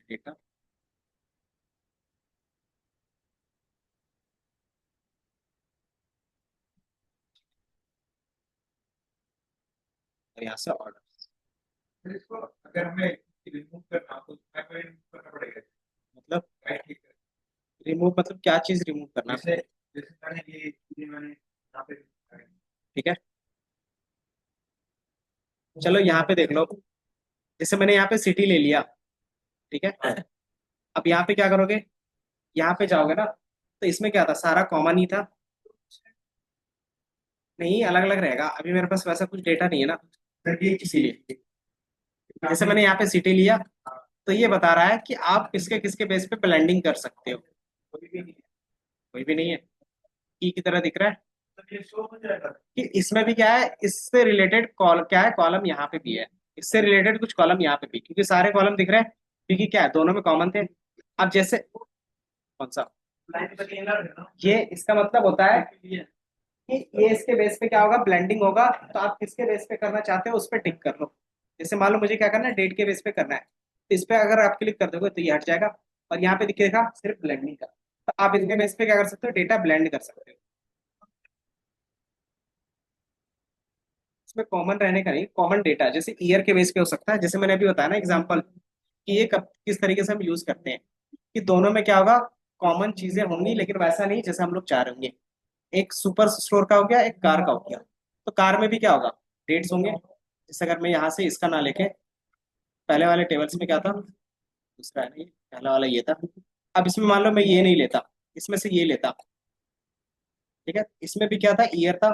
डेटा। और यहाँ से ऑर्डर, फिर इसको अगर हमें रिमूव करना हो तो हमें रिमूव करना पड़ेगा। मतलब राइट क्लिक कर, रिमूव, मतलब क्या चीज रिमूव करना है? जैसे जैसे मैंने ये यहाँ पे ठीक है, चलो यहाँ पे देख लो, जैसे मैंने यहाँ पे सिटी ले लिया, ठीक है। अब यहाँ पे क्या करोगे, यहाँ पे जाओगे ना, तो इसमें क्या था, सारा कॉमन ही था। नहीं, अलग अलग रहेगा, अभी मेरे पास वैसा कुछ डेटा नहीं है ना, इसीलिए। जैसे मैंने यहाँ पे सिटी लिया, तो ये बता रहा है कि आप किसके किसके बेस पे ब्लेंडिंग कर सकते हो। कोई भी नहीं है, की तरह दिख रहा है। कि इसमें भी क्या है, इससे रिलेटेड कॉल क्या है, कॉलम यहाँ पे भी है, इससे रिलेटेड कुछ कॉलम यहाँ पे भी, क्योंकि सारे कॉलम दिख रहे हैं, क्योंकि क्या है, दोनों में कॉमन थे। अब जैसे कौन सा, ये इसका मतलब होता है कि ये इसके बेस पे क्या होगा, ब्लेंडिंग होगा। तो आप किसके बेस पे करना चाहते हो उस पर टिक कर लो। जैसे मान लो मुझे क्या करना है, डेट के बेस पे करना है, तो इस पे अगर आप क्लिक कर दोगे तो ये हट जाएगा, और यहाँ पे दिखेगा सिर्फ ब्लेंडिंग का। तो आप इसके बेस पे क्या कर सकते हो, डेटा ब्लेंड कर सकते हो। इसमें कॉमन रहने का नहीं, कॉमन डेटा जैसे ईयर के बेस पे हो सकता है, जैसे मैंने अभी बताया ना एग्जांपल, कि ये कब किस तरीके से हम यूज करते हैं, कि दोनों में क्या होगा, कॉमन चीजें होंगी, लेकिन वैसा नहीं जैसे हम लोग चाह रहे होंगे। एक सुपर स्टोर का हो गया, एक कार का हो गया। तो कार में भी क्या होगा, डेट्स होंगे। जैसे अगर मैं यहाँ से इसका ना लेके, पहले वाले टेबल्स में क्या था, दूसरा है ना, ये पहला वाला ये था। अब इसमें मान लो मैं ये नहीं लेता, इसमें से ये लेता, ठीक है। इसमें भी क्या था, ईयर था,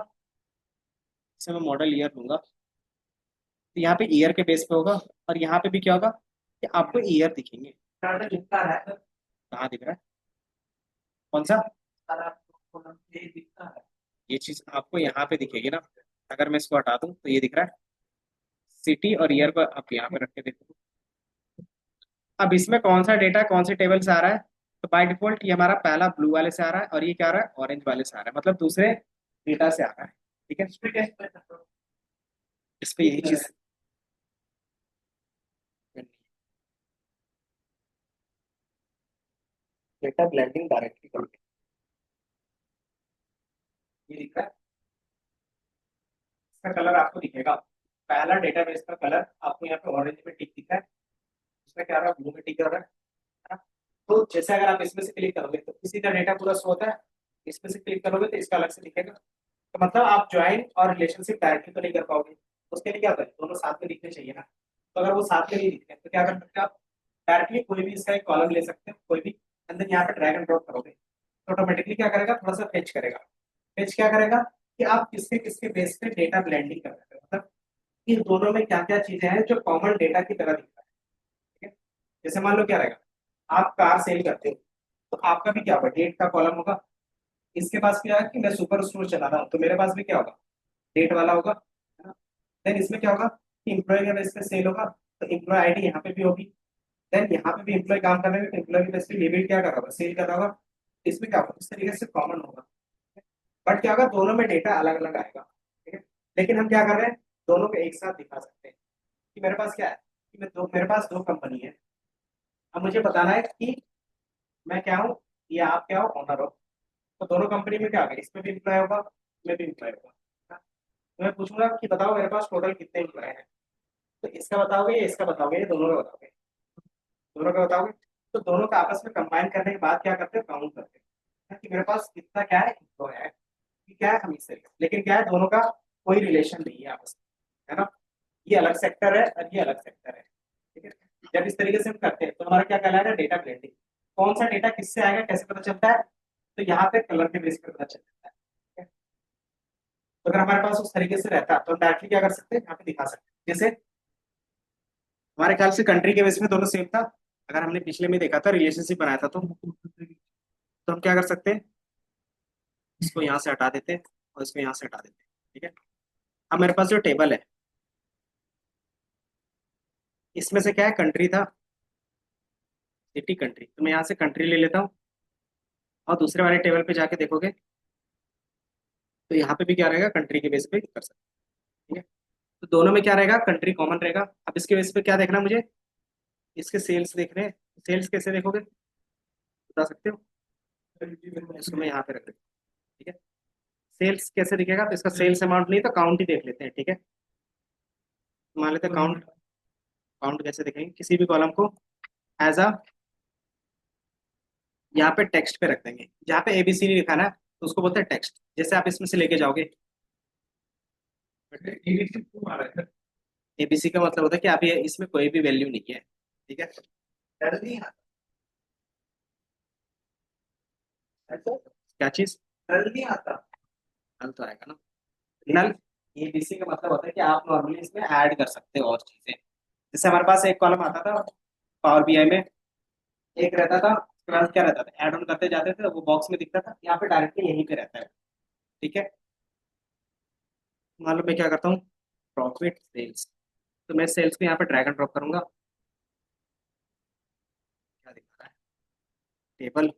इसमें मैं मॉडल ईयर लूंगा, तो यहाँ पे ईयर के बेस पे होगा। और यहाँ पे भी क्या होगा, कि आपको ईयर दिखेंगे। कहाँ दिख रहा है, कौन सा, ये चीज आपको यहाँ पे दिखेगी ना। अगर मैं इसको हटा दूं तो ये दिख रहा है, सिटी और ईयर को आप यहाँ पे रख के देखो। अब इसमें कौन सा डेटा कौन से टेबल से आ रहा है, तो बाय डिफॉल्ट ये हमारा पहला ब्लू वाले से आ रहा है, और ये क्या आ रहा है, ऑरेंज वाले से आ रहा है, मतलब दूसरे डेटा से आ रहा है, ठीक है। इस पे यही चीज, डेटा ब्लेंडिंग डायरेक्टली करके ये दिख रहा है। इसका कलर आपको दिखेगा, पहला डेटाबेस का कलर आपको यहाँ पे ऑरेंज में टिक दिखा है, इसमें क्या आ रहा है, ब्लू में टिक कर रहा है। तो जैसे अगर आप इसमें से क्लिक करोगे तो किसी का डेटा पूरा शो होता है, इसमें से क्लिक करोगे तो इसका अलग से दिखेगा। तो मतलब आप ज्वाइन और रिलेशनशिप डायरेक्टली तो नहीं कर पाओगे, उसके लिए क्या करें, दोनों साथ में दिखने चाहिए ना। तो अगर वो साथ में नहीं दिखते तो क्या कर सकते हैं आप, डायरेक्टली कोई भी इसका एक कॉलम ले सकते हैं, कोई भी, अंदर यहाँ पे ड्रैग एंड ड्रॉप करोगे तो ऑटोमेटिकली क्या करेगा, थोड़ा सा फेच करेगा। फेच क्या करेगा, कि आप किसके किसके बेस पे डेटा ब्लेंडिंग कर रहे हो, मतलब इन दोनों में क्या क्या चीजें हैं जो कॉमन डेटा की तरह दिख रहा है, ठीक है। जैसे मान लो क्या रहेगा, आप कार सेल करते हो, तो आपका भी क्या होगा, डेट का कॉलम होगा। इसके पास क्या है कि मैं सुपर स्टोर चला रहा हूँ, तो मेरे पास भी क्या होगा, डेट वाला होगा, है ना। देन इसमें क्या होगा, कि इम्प्लॉय के बेस पे सेल होगा, तो इम्प्लॉय आईडी यहाँ पे भी होगी। देन यहाँ पे भी इम्प्लॉय काम कर रहे हैं, तो इम्प्लॉय के बेस पे ये भी क्या कर रहा होगा, सेल कर रहा होगा। इसमें क्या होगा, इस तरीके से कॉमन होगा। बट क्या होगा, दोनों में डेटा अलग अलग आएगा, ठीक है। लेकिन हम क्या कर रहे हैं, दोनों को एक साथ दिखा सकते हैं। कि मेरे पास क्या है, कि मेरे पास दो कंपनी है। अब मुझे बताना है कि मैं क्या हूँ, या आप क्या हो, ओनर हो। तो दोनों कंपनी में क्या होगा, इसमें भी इम्प्लॉय होगा, इसमें भी इम्प्लॉय होगा। तो मैं पूछूंगा कि बताओ मेरे पास टोटल कितने इम्प्लॉय हैं, तो इसका बताओगे या इसका बताओगे, ये दोनों का बताओगे, दोनों का बताओगे। तो दोनों का आपस में कंबाइन करने के बाद क्या करते हो, काउंट करते हो कि मेरे पास कितना क्या है, इम्प्लॉय है, कि क्या है, हम इससे, लेकिन क्या है, दोनों का कोई रिलेशन नहीं है आपस में, है ना। ये अलग सेक्टर है और ये अलग सेक्टर है, ठीक है। जब इस तरीके से हम करते हैं तो हमारा क्या कहलाएगा, डेटा ब्लेंडिंग। कौन सा डेटा किससे आएगा, कैसे पता चलता है, तो यहाँ पे कलर के बेस पे पता चल जाता है, ठीक है? तो अगर हमारे पास उस तरीके से रहता तो हम डायरेक्टली क्या कर सकते हैं, यहाँ पे दिखा सकते हैं। जैसे हमारे ख्याल से कंट्री के बेस में दोनों सेम था, अगर हमने पिछले में देखा था रिलेशनशिप बनाया था, तो हम क्या कर सकते हैं, इसको यहाँ से हटा देते हैं और इसको यहाँ से हटा देते हैं, ठीक है। अब मेरे पास जो टेबल है, इसमें से क्या है, कंट्री था, सिटी कंट्री, तो मैं यहाँ से कंट्री ले लेता हूँ। और दूसरे वाले टेबल पे जाके देखोगे तो यहाँ पे भी क्या रहेगा, कंट्री के बेस पे कर सकते हैं, ठीक है। तो दोनों में क्या रहेगा, कंट्री कॉमन रहेगा। अब इसके बेस पे क्या देखना है मुझे, इसके सेल्स देख रहे हैं, सेल्स कैसे देखोगे, बता सकते हो। इसको मैं यहाँ पे रख देता हूँ, ठीक है। सेल्स कैसे दिखेगा, तो इसका सेल्स अमाउंट नहीं तो काउंट ही देख लेते हैं, ठीक है। मान लेते हैं काउंट, काउंट कैसे देखेंगे, किसी भी कॉलम को एज अ, यहाँ पे टेक्स्ट पे रख देंगे, जहाँ पे एबीसी नहीं लिखा ना, तो उसको बोलते हैं टेक्स्ट। जैसे आप इसमें से लेके जाओगे, एबीसी का मतलब होता है कि आप ये इसमें कोई भी वैल्यू नहीं है, ठीक है। डर नहीं आता। ऐसा क्या चीज? डर नहीं आता। नल तो आएगा ना। नल, एबीसी का मतलब होता है कि आप नॉर्मली इसमें ऐड कर सकते हो और चीजें। जैसे हमारे पास एक कॉलम आता था पावर बीआई में, एक रहता था, उसके बाद क्या रहता था, ऐड ऑन करते जाते थे, वो बॉक्स में दिखता था, यहाँ पे डायरेक्टली यहीं पे रहता है, ठीक है। मान लो मैं क्या करता हूँ, प्रॉफिट सेल्स, तो मैं सेल्स को यहाँ पे ड्रैग एंड ड्रॉप करूंगा। क्या दिखा रहा है, टेबल,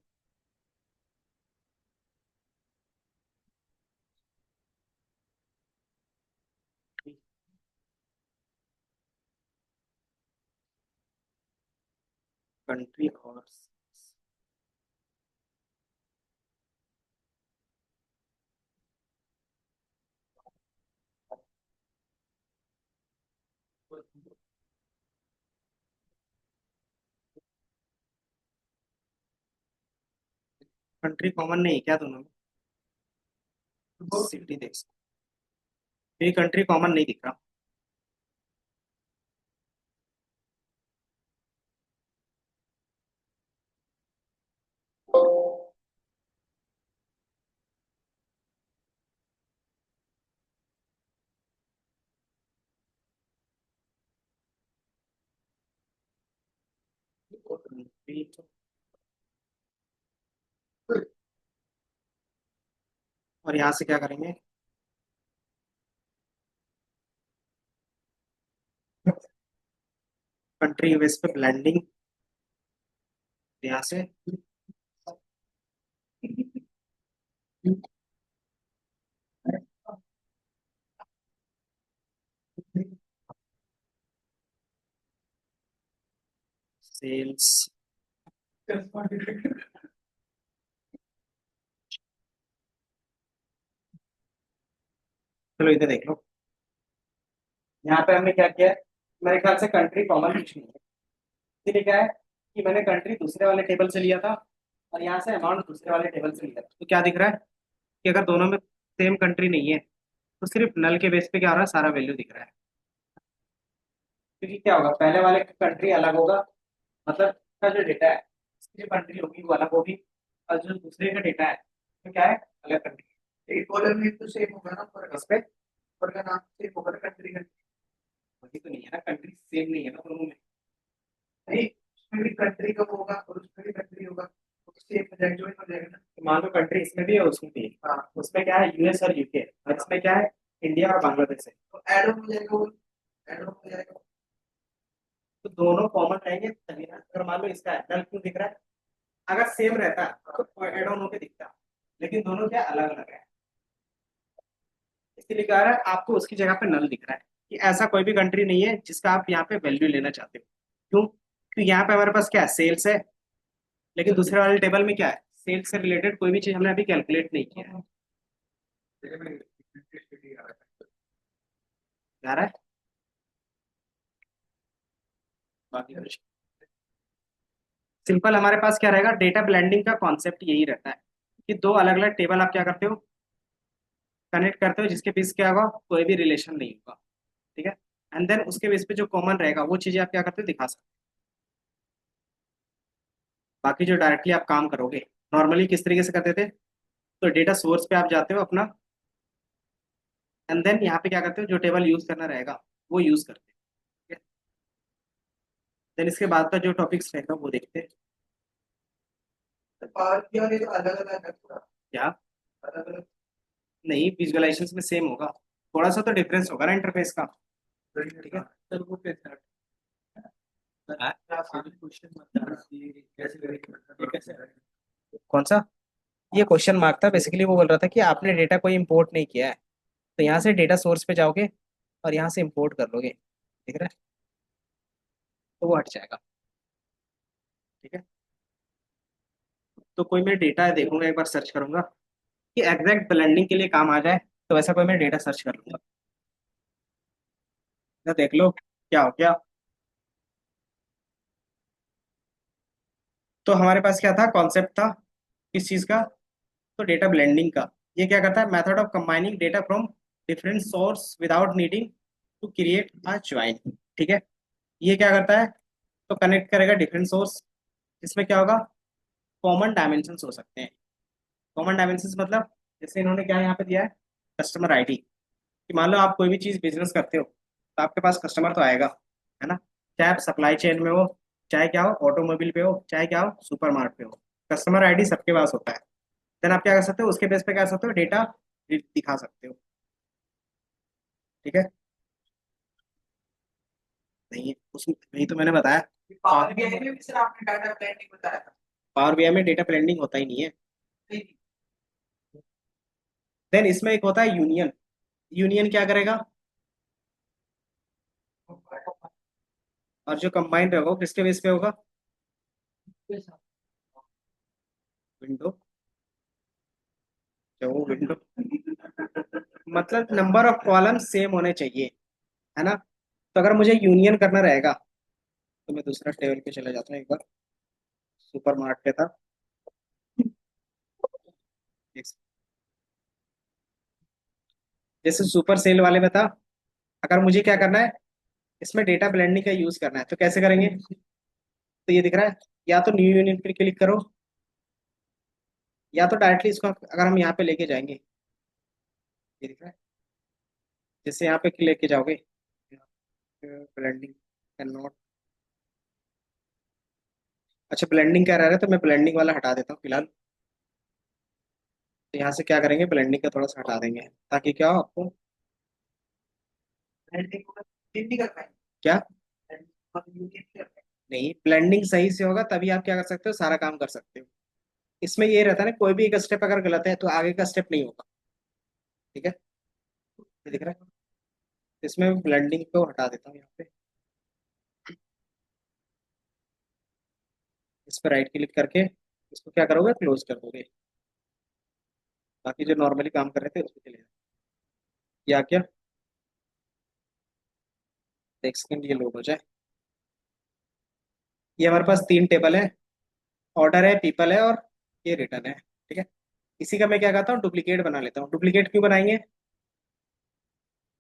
कंट्री और कंट्री कॉमन नहीं है क्या दोनों में? सिटी देख सकते, ये कंट्री कॉमन नहीं दिख रहा। Country तो- और यहाँ से क्या करेंगे, कंट्री यूएस पे ब्लेंडिंग, यहाँ से सेल्स। चलो इधर देख लो, यहाँ पे हमने क्या किया है, मेरे ख्याल से कंट्री कॉमन कुछ नहीं है, इसलिए क्या है कि मैंने कंट्री दूसरे वाले टेबल से लिया था और यहाँ से अमाउंट दूसरे वाले टेबल से लिया था, तो क्या दिख रहा है कि अगर दोनों में सेम कंट्री नहीं है तो सिर्फ नल के बेस पे क्या हो रहा है, सारा वैल्यू दिख रहा है। क्योंकि क्या होगा, पहले वाले की कंट्री अलग होगा, मतलब का जो डेटा है उसकी जो कंट्री होगी वो अलग होगी, और जो दूसरे का डेटा है तो क्या है, अलग कंट्री। एक कॉलम में तो सेम होगा ना, पर इस पे पर का नाम सेम होगा ना, कंट्री का। वही तो नहीं है ना, कंट्री सेम नहीं है ना दोनों में। नहीं, उसमें भी कंट्री का होगा और उसमें भी कंट्री होगा, तो सेम हो जाएगा, ज्वाइन हो जाएगा ना। तो मान लो कंट्री इसमें भी है उसमें भी है, हाँ, उसमें क्या है यूएस और यूके, और इसमें क्या है इंडिया और बांग्लादेश है। तो ऐड ऑन हो जाएगा वो, ऐड ऑन हो जाएगा। तो दोनों कॉमन रहेंगे तभी ना, अगर मान लो इसका नल क्यों दिख रहा है, अगर सेम रहता तो एड ऑन होके दिखता, लेकिन दोनों क्या अलग अलग है, इसलिए कह रहा है आपको उसकी जगह पे नल दिख रहा है, कि ऐसा कोई भी कंट्री नहीं है जिसका आप यहाँ पे वैल्यू लेना चाहते हो। क्यों? क्योंकि यहाँ पे हमारे पास क्या है, सेल्स है, लेकिन दूसरे वाले टेबल में क्या है, सेल्स से रिलेटेड कोई भी चीज हमने अभी कैलकुलेट नहीं किया है। आ रहा है बाकी कुछ, सिंपल हमारे पास क्या रहेगा, डेटा ब्लेंडिंग का कॉन्सेप्ट यही रहता है कि दो अलग अलग टेबल आप क्या करते हो, कनेक्ट करते हो, जिसके बीच क्या होगा, कोई भी रिलेशन नहीं होगा, ठीक है। एंड देन उसके बेस पे जो कॉमन रहेगा वो चीजें आप क्या करते हो, दिखा सकते हो। बाकी जो डायरेक्टली आप काम करोगे, नॉर्मली किस तरीके से करते थे, तो डेटा सोर्स पे आप जाते हो अपना, एंड देन यहाँ पे क्या करते हो, जो टेबल यूज करना रहेगा वो यूज करते हो, ठीक है। देन इसके बाद का जो टॉपिक्स रहेगा वो देखते हैं। तो पावर की और ये तो अलग अलग है पूरा, क्या? अलग अलग। नहीं, विजुअलाइजेशन में सेम होगा, थोड़ा सा तो डिफरेंस होगा ना इंटरफेस का, ठीक है। सर वो कैसे हाँ? क्वेश्चन मतलब ये कैसे करेंगे, ये कैसे करेंगे? कौन सा? ये क्वेश्चन मार्क था, बेसिकली वो बोल रहा था कि आपने डेटा कोई इंपोर्ट नहीं किया है, तो यहाँ से डेटा सोर्स पे जाओगे और यहाँ से इंपोर्ट कर लोगे, ठीक है, तो वो हट जाएगा, ठीक है। तो कोई मैं डेटा देखूंगा, एक बार सर्च करूंगा कि एग्जैक्ट ब्लेंडिंग के लिए काम आ जाए, तो वैसा कोई मैं डेटा सर्च कर लूंगा। तो देख लो क्या हो गया। तो हमारे पास क्या था, कॉन्सेप्ट था किस चीज का, तो डेटा ब्लेंडिंग का। ये क्या करता है, method of combining data from different source without needing to create a join. ठीक है, ये क्या करता है, तो कनेक्ट करेगा डिफरेंट सोर्स। इसमें क्या होगा, कॉमन डायमेंशंस हो सकते हैं। कॉमन डायमेंशंस मतलब, जैसे इन्होंने क्या यहाँ पे दिया है, कस्टमर आईडी। कि मान लो आप कोई भी चीज बिजनेस करते हो तो आपके पास कस्टमर तो आएगा, है ना। चाहे आप सप्लाई चेन में हो, चाहे क्या हो, ऑटोमोबाइल पे हो, चाहे क्या हो, सुपर मार्ट पे हो, कस्टमर आईडी सबके पास होता है। देन आप क्या कर सकते हो, उसके बेस पे क्या कर सकते हो, डेटा दिखा सकते हो। ठीक है, नहीं उसमें वही तो मैंने बताया। पावर बीआई में भी सर आपने डाटा ब्लेंडिंग बताया था। पावर बीआई में डेटा ब्लेंडिंग होता ही नहीं है। नहीं, देन इसमें एक होता है यूनियन। यूनियन क्या करेगा, और जो कंबाइंड होगा वो किसके बेस पे होगा, विंडो, जो विंडो, मतलब नंबर ऑफ कॉलम सेम होने चाहिए, है ना। तो अगर मुझे यूनियन करना रहेगा तो मैं दूसरा टेबल पे चला जाता हूँ एक बार। सुपर मार्ट पे था, जैसे सुपर सेल वाले में था। अगर मुझे क्या करना है, इसमें डेटा ब्लेंडिंग का यूज करना है, तो कैसे करेंगे, तो ये दिख रहा है, या तो न्यू यूनियन पे क्लिक करो, या तो डायरेक्टली इसको अगर हम यहाँ पे लेके जाएंगे, ये दिख रहा है, जैसे यहाँ पे लेके जाओगे, ब्लेंडिंग कैन नॉट, अच्छा ब्लेंडिंग क्या रह रहा है, तो मैं ब्लेंडिंग वाला हटा देता हूँ फिलहाल। तो यहाँ से क्या करेंगे, ब्लेंडिंग का थोड़ा सा हटा देंगे, ताकि क्या हो आपको, ब्लेंडिंग को नहीं कर पाएंगे। क्या, यूनियन कर पाएंगे। नहीं ब्लेंडिंग सही से होगा तभी आप क्या कर सकते हो, सारा काम कर सकते हो। इसमें ये रहता है ना, कोई भी एक स्टेप अगर गलत है तो आगे का स्टेप नहीं होगा। ठीक है, ये दिख रहा है, इसमें ब्लेंडिंग को हटा देता हूँ यहाँ पे। इस पर राइट क्लिक करके इसको क्या करोगे, क्लोज कर दोगे। बाकी जो नॉर्मली काम कर रहे थे उसको चले जाओ। या क्या, एक सेकंड ये लोड हो जाए। ये हमारे पास तीन टेबल है, ऑर्डर है, पीपल है, और ये रिटर्न है। ठीक है, इसी का मैं क्या करता हूँ, डुप्लीकेट बना लेता हूँ। डुप्लीकेट क्यों बनाएंगे,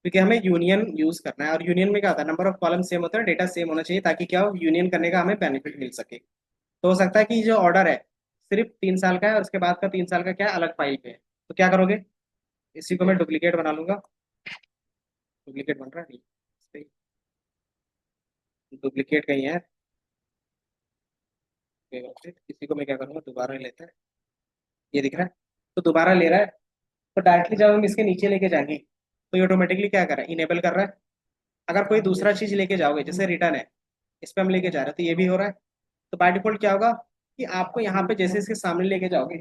क्योंकि हमें यूनियन यूज करना है, और यूनियन में क्या होता है, नंबर ऑफ कॉलम सेम होता है, डेटा सेम होना चाहिए, ताकि क्या हो, यूनियन करने का हमें बेनिफिट मिल सके। तो हो सकता है कि जो ऑर्डर है सिर्फ 3 साल का है और उसके बाद का 3 साल का क्या है, अलग फाइल पे है। तो क्या करोगे, इसी को मैं डुप्लीकेट बना लूंगा। डुप्लीकेट बन रहा है नहीं, डुप्लीकेट कहीं है, इसी को मैं क्या करूंगा, दोबारा लेता है, ये दिख रहा है, तो दोबारा ले रहा है। तो डायरेक्टली जब हम इसके नीचे लेके जाएंगे तो ये ऑटोमेटिकली क्या कर रहा है, इनेबल कर रहा है। अगर कोई दूसरा चीज लेके जाओगे, जैसे रिटर्न है, इस पे हम लेके जा रहे हैं तो ये भी हो रहा है। तो बाय डिफॉल्ट क्या होगा, कि आपको यहाँ पे जैसे इसके सामने लेके जाओगे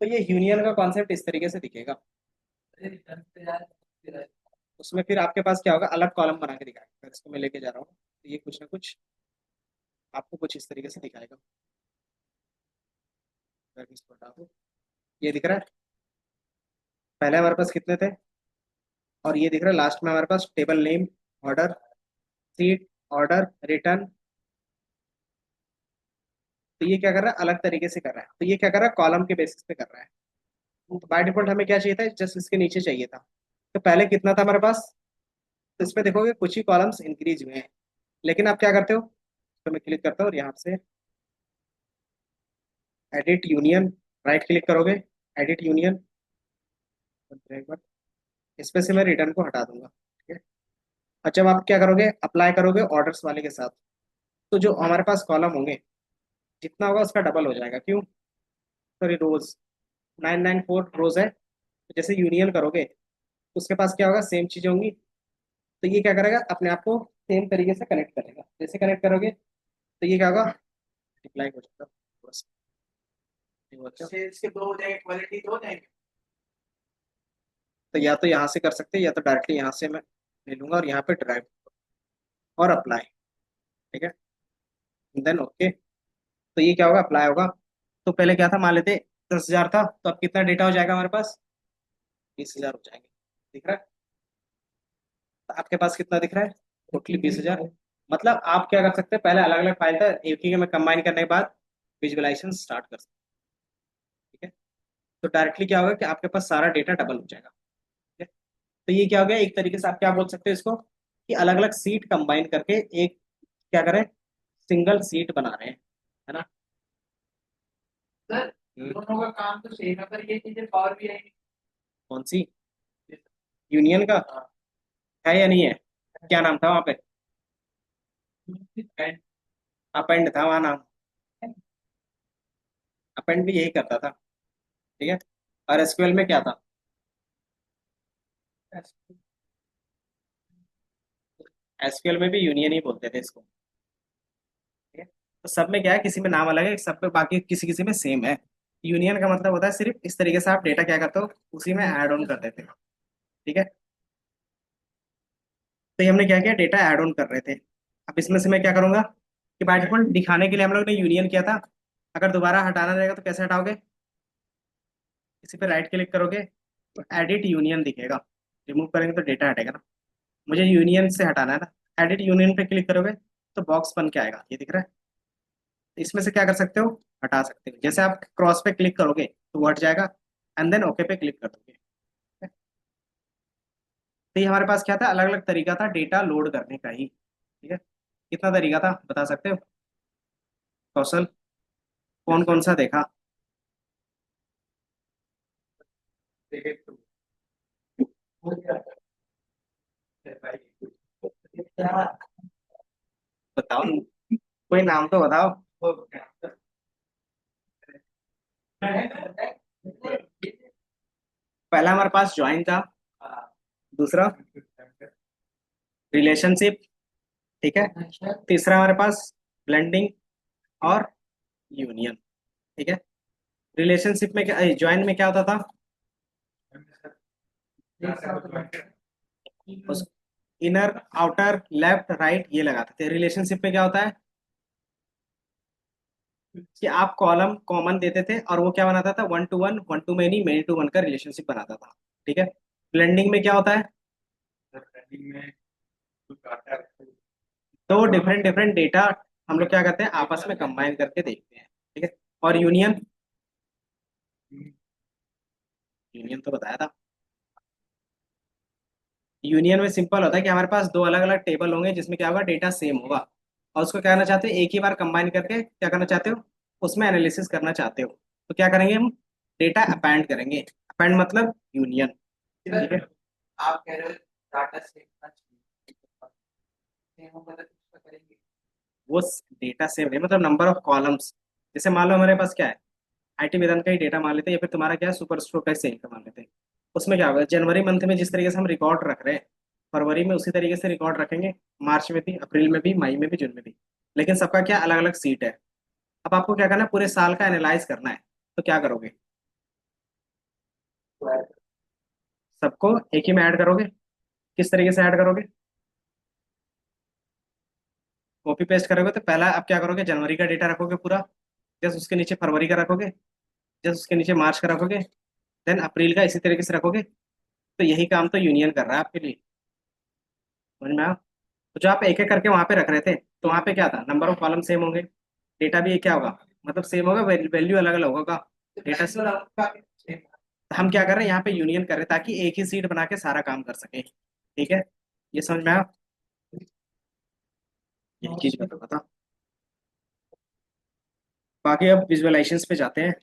तो ये यूनियन का कॉन्सेप्ट इस तरीके से दिखेगा। रिटर्न पे जाए। उसमें फिर आपके पास क्या होगा, अलग कॉलम बना के दिखाएगा। अगर इसको मैं लेके जा रहा हूँ तो ये कुछ ना कुछ आपको कुछ इस तरीके से दिखाएगा। अगर इसको हटा दो, ये दिख रहा है, पहले हमारे पास कितने थे, और ये दिख रहा है लास्ट में हमारे पास table name, order, seat, order, return. तो ये क्या कर रहा है, अलग तरीके से कर रहा है। तो ये क्या कर रहा है, कॉलम के बेसिस पे कर रहा है। तो बाय डिफॉल्ट हमें क्या चाहिए था, जस्ट इसके नीचे चाहिए था। तो पहले कितना था हमारे पास, तो इसमें देखोगे कुछ ही कॉलम्स इंक्रीज हुए हैं। लेकिन आप क्या करते हो, तो मैं क्लिक करता हूँ और यहाँ से एडिट यूनियन, राइट क्लिक करोगे, एडिट यूनियन, एक बार इस पे से मैं रिटर्न को हटा दूंगा। ठीक है, और जब आप क्या करोगे, अप्लाई करोगे ऑर्डर्स वाले के साथ, तो जो हमारे पास कॉलम होंगे, जितना होगा उसका डबल हो जाएगा। क्यों, सॉरी रोज, 994 रोज है। तो जैसे यूनियन करोगे तो उसके पास क्या होगा, सेम चीजें होंगी। तो ये क्या करेगा, अपने आप को सेम तरीके से कनेक्ट करेगा। जैसे कनेक्ट करोगे तो ये क्या होगा, मल्टीप्लाई हो जाएगा, बस ये हो जाएगा। सेल्स के दो हो जाएंगे, क्वालिटी दो हो जाएंगे। तो या तो यहाँ से कर सकते हैं, या तो डायरेक्टली यहाँ से मैं ले लूंगा और यहाँ पे ड्राइव और अप्लाई। ठीक है, देन ओके। तो ये क्या होगा, अप्लाई होगा। तो पहले क्या था, मान लेते 10,000 था, तो अब कितना डेटा हो जाएगा हमारे पास, 20,000 हो जाएंगे। दिख रहा है, तो आपके पास कितना दिख रहा है, टोटली 20,000। मतलब आप क्या कर सकते हैं, पहले अलग अलग फाइल था, एक ही में कंबाइन करने के बाद विजुअलाइजेशन स्टार्ट कर सकते हैं। ठीक है, तो डायरेक्टली क्या होगा कि आपके पास सारा डेटा डबल हो जाएगा। ठीक है, तो ये क्या हो गया, एक तरीके से आप क्या बोल सकते हो इसको, कि अलग अलग सीट कंबाइन करके एक क्या करें, सिंगल सीट बना रहे हैं, है ना। सर हम्म, दोनों का काम तो सेम है, पर ये चीजें पावर भी आएगी। कौन सी, यूनियन का है या नहीं है, क्या नाम था वहाँ पे, अपेंड था वहाँ नाम, अपेंड भी यही करता था, ठीक है। और एसक्यूएल में क्या था, एसक्यूएल में भी यूनियन ही बोलते थे इसको, ठीक है। तो सब में क्या है, किसी में नाम अलग है, सब पे बाकी किसी किसी में सेम है। यूनियन का मतलब होता है सिर्फ इस तरीके से आप डेटा क्या करते हो, उसी में ऐड ऑन कर देते हो, ठीक है। तो ये हमने क्या किया, डेटा ऐड ऑन कर रहे थे। अब इसमें से मैं क्या करूंगा कि बाय डिफॉल्ट दिखाने के लिए हम लोग ने यूनियन किया था, अगर दोबारा हटाना रहेगा तो कैसे हटाओगे, इसी पे राइट क्लिक करोगे तो एडिट यूनियन दिखेगा, रिमूव करेंगे तो डेटा हटेगा ना, मुझे यूनियन से हटाना है ना, एडिट यूनियन पे क्लिक करोगे तो बॉक्स बन के आएगा, ये दिख रहा है। इसमें से क्या कर सकते हो, हटा सकते हो, जैसे आप क्रॉस पे क्लिक करोगे तो वो हट जाएगा, एंड देन ओके पे क्लिक कर दोगे। तो ये हमारे पास क्या था, अलग अलग तरीका था डेटा लोड करने का ही, ठीक है। कितना तरीका था बता सकते हो कौशल, कौन कौन सा देखा, देखिए तो वो क्या है भाई, क्या बताओ, कोई नाम तो बताओ। वो क्या है? पहला हमारे पास ज्वाइन था, दूसरा रिलेशनशिप, ठीक है, तीसरा हमारे पास ब्लेंडिंग और यूनियन, ठीक है। रिलेशनशिप में क्या, ज्वाइन में क्या होता था, उस इनर आउटर लेफ्ट राइट ये लगाते थे। रिलेशनशिप में क्या होता है कि आप कॉलम कॉमन देते थे और वो क्या बनाता था, one to many, many to one का रिलेशनशिप बनाता था, ठीक है। ब्लेंडिंग में क्या होता है, में कुछ आता है। तो डिफरेंट डिफरेंट डेटा हम लोग क्या करते हैं आपस में कंबाइन करके देखते हैं, ठीक है। और यूनियन, यूनियन तो बताया था, यूनियन में सिंपल होता है कि हमारे पास दो अलग अलग टेबल होंगे जिसमें क्या होगा, डेटा सेम होगा, और उसको क्या करना चाहते हो, एक ही बार कंबाइन करके क्या करना चाहते हो, उसमें एनालिसिस करना चाहते हो, तो क्या करेंगे हम, डेटा अपेंड करेंगे, अपेंड मतलब यूनियन, ठीक है। आप कह रहे हो डाटा सेम होना चाहिए, सेम होगा तो कुछ करेंगे। वो डेटा सेम नहीं मतलब नंबर ऑफ कॉलम्स, जैसे मान लो हमारे पास क्या है, आईटी वेदांत का ही डेटा मान लेते हैं, या फिर तुम्हारा क्या है सुपर स्टोर का सेल का मान लेते हैं। उसमें क्या होगा, जनवरी मंथ में जिस तरीके से हम रिकॉर्ड रख रहे हैं, फरवरी में उसी तरीके से रिकॉर्ड रखेंगे, मार्च में भी, अप्रैल में भी, मई में भी, जून में भी, लेकिन सबका क्या अलग अलग सीट है। अब आपको क्या करना है, पूरे साल का एनालाइज करना है, तो क्या करोगे, सबको एक ही में ऐड करोगे, किस तरीके से ऐड करोगे, कॉपी पेस्ट करोगे तो पहला अब क्या करोगे, जनवरी का डेटा रखोगे पूरा, जस्ट उसके नीचे फरवरी का रखोगे, जस्ट उसके नीचे मार्च का रखोगे, देन अप्रैल का इसी तरीके से रखोगे। तो यही काम तो यूनियन कर रहा है आपके लिए, समझ में आया। तो जो आप एक एक करके वहां पे रख रहे थे, तो वहां पे क्या था, नंबर ऑफ कॉलम सेम होंगे, डेटा भी क्या होगा, मतलब सेम होगा, वैल्यू अलग अलग होगा डेटा से। हम क्या कर रहे हैं यहाँ पे यूनियन कर रहे हैं ताकि एक ही सीट बना के सारा काम कर सके, ठीक है। ये समझ में आया, यही चीज बता था। बाकी अब विजुअलाइजेशंस पे जाते हैं,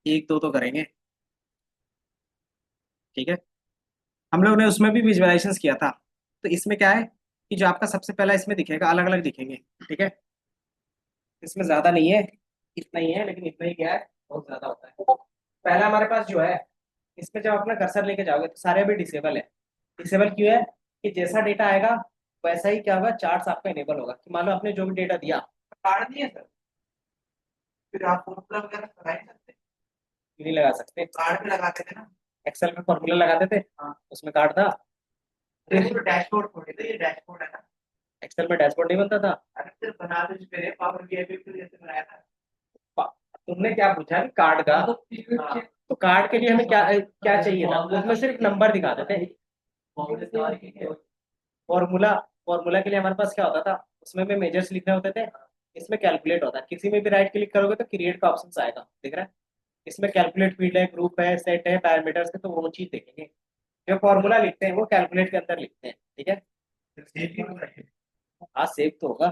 एक दो तो करेंगे, ठीक है। हम लोग ने उसमें भी विजुअलाइजेशंस किया था, तो इसमें क्या है कि जो आपका सबसे पहला इसमें दिखेगा, अलग अलग दिखेंगे, ठीक है। इसमें ज्यादा नहीं है, इतना ही है, लेकिन इतना ही क्या है, बहुत ज्यादा होता है। पहला हमारे पास जो है, इसमें जब अपना कर्सर लेके जाओगे तो सारे अभी डिसेबल है। डिसेबल क्यों है, कि जैसा डेटा आएगा वैसा ही क्या होगा, चार्ट्स आपका इनेबल होगा, कि मान लो आपने जो भी डेटा दिया, कार्ड नहीं है सर, फिर आप फॉर्मूला वगैरह लगा ही सकते हैं। नहीं लगा सकते। कार्ड में लगाते थे ना। एक्सेल में फॉर्मूला लगाते थे, हाँ, उसमें कार्ड था, अरे वो डैशबोर्ड थोड़ी था, ये डैशबोर्ड है ना। एक्सेल में डैशबोर्ड नहीं बनता था। अरे फिर बना दो इसमें पावर बीआई पे जैसे बनाया था। तुमने क्या पूछा कार्ड का, हाँ, तो कार्ड के लिए हमें क्या क्या चाहिए था, उसमें सिर्फ नंबर दिखा देते, फॉर्मूला, फॉर्मूला के लिए हमारे पास क्या होता था, उसमें भी मेजर्स लिखने होते थे, इसमें कैलकुलेट होता है, किसी में भी राइट क्लिक करोगे तो क्रिएट का ऑप्शन आएगा, दिख रहा है। इसमें कैलकुलेट फील्ड है, ग्रुप है, सेट है, पैरामीटर्स है, तो वो चीज देखेंगे, जो फॉर्मूला लिखते हैं वो कैलकुलेट के अंदर लिखते हैं, ठीक है। सेव भी होता है। हाँ सेव तो होगा।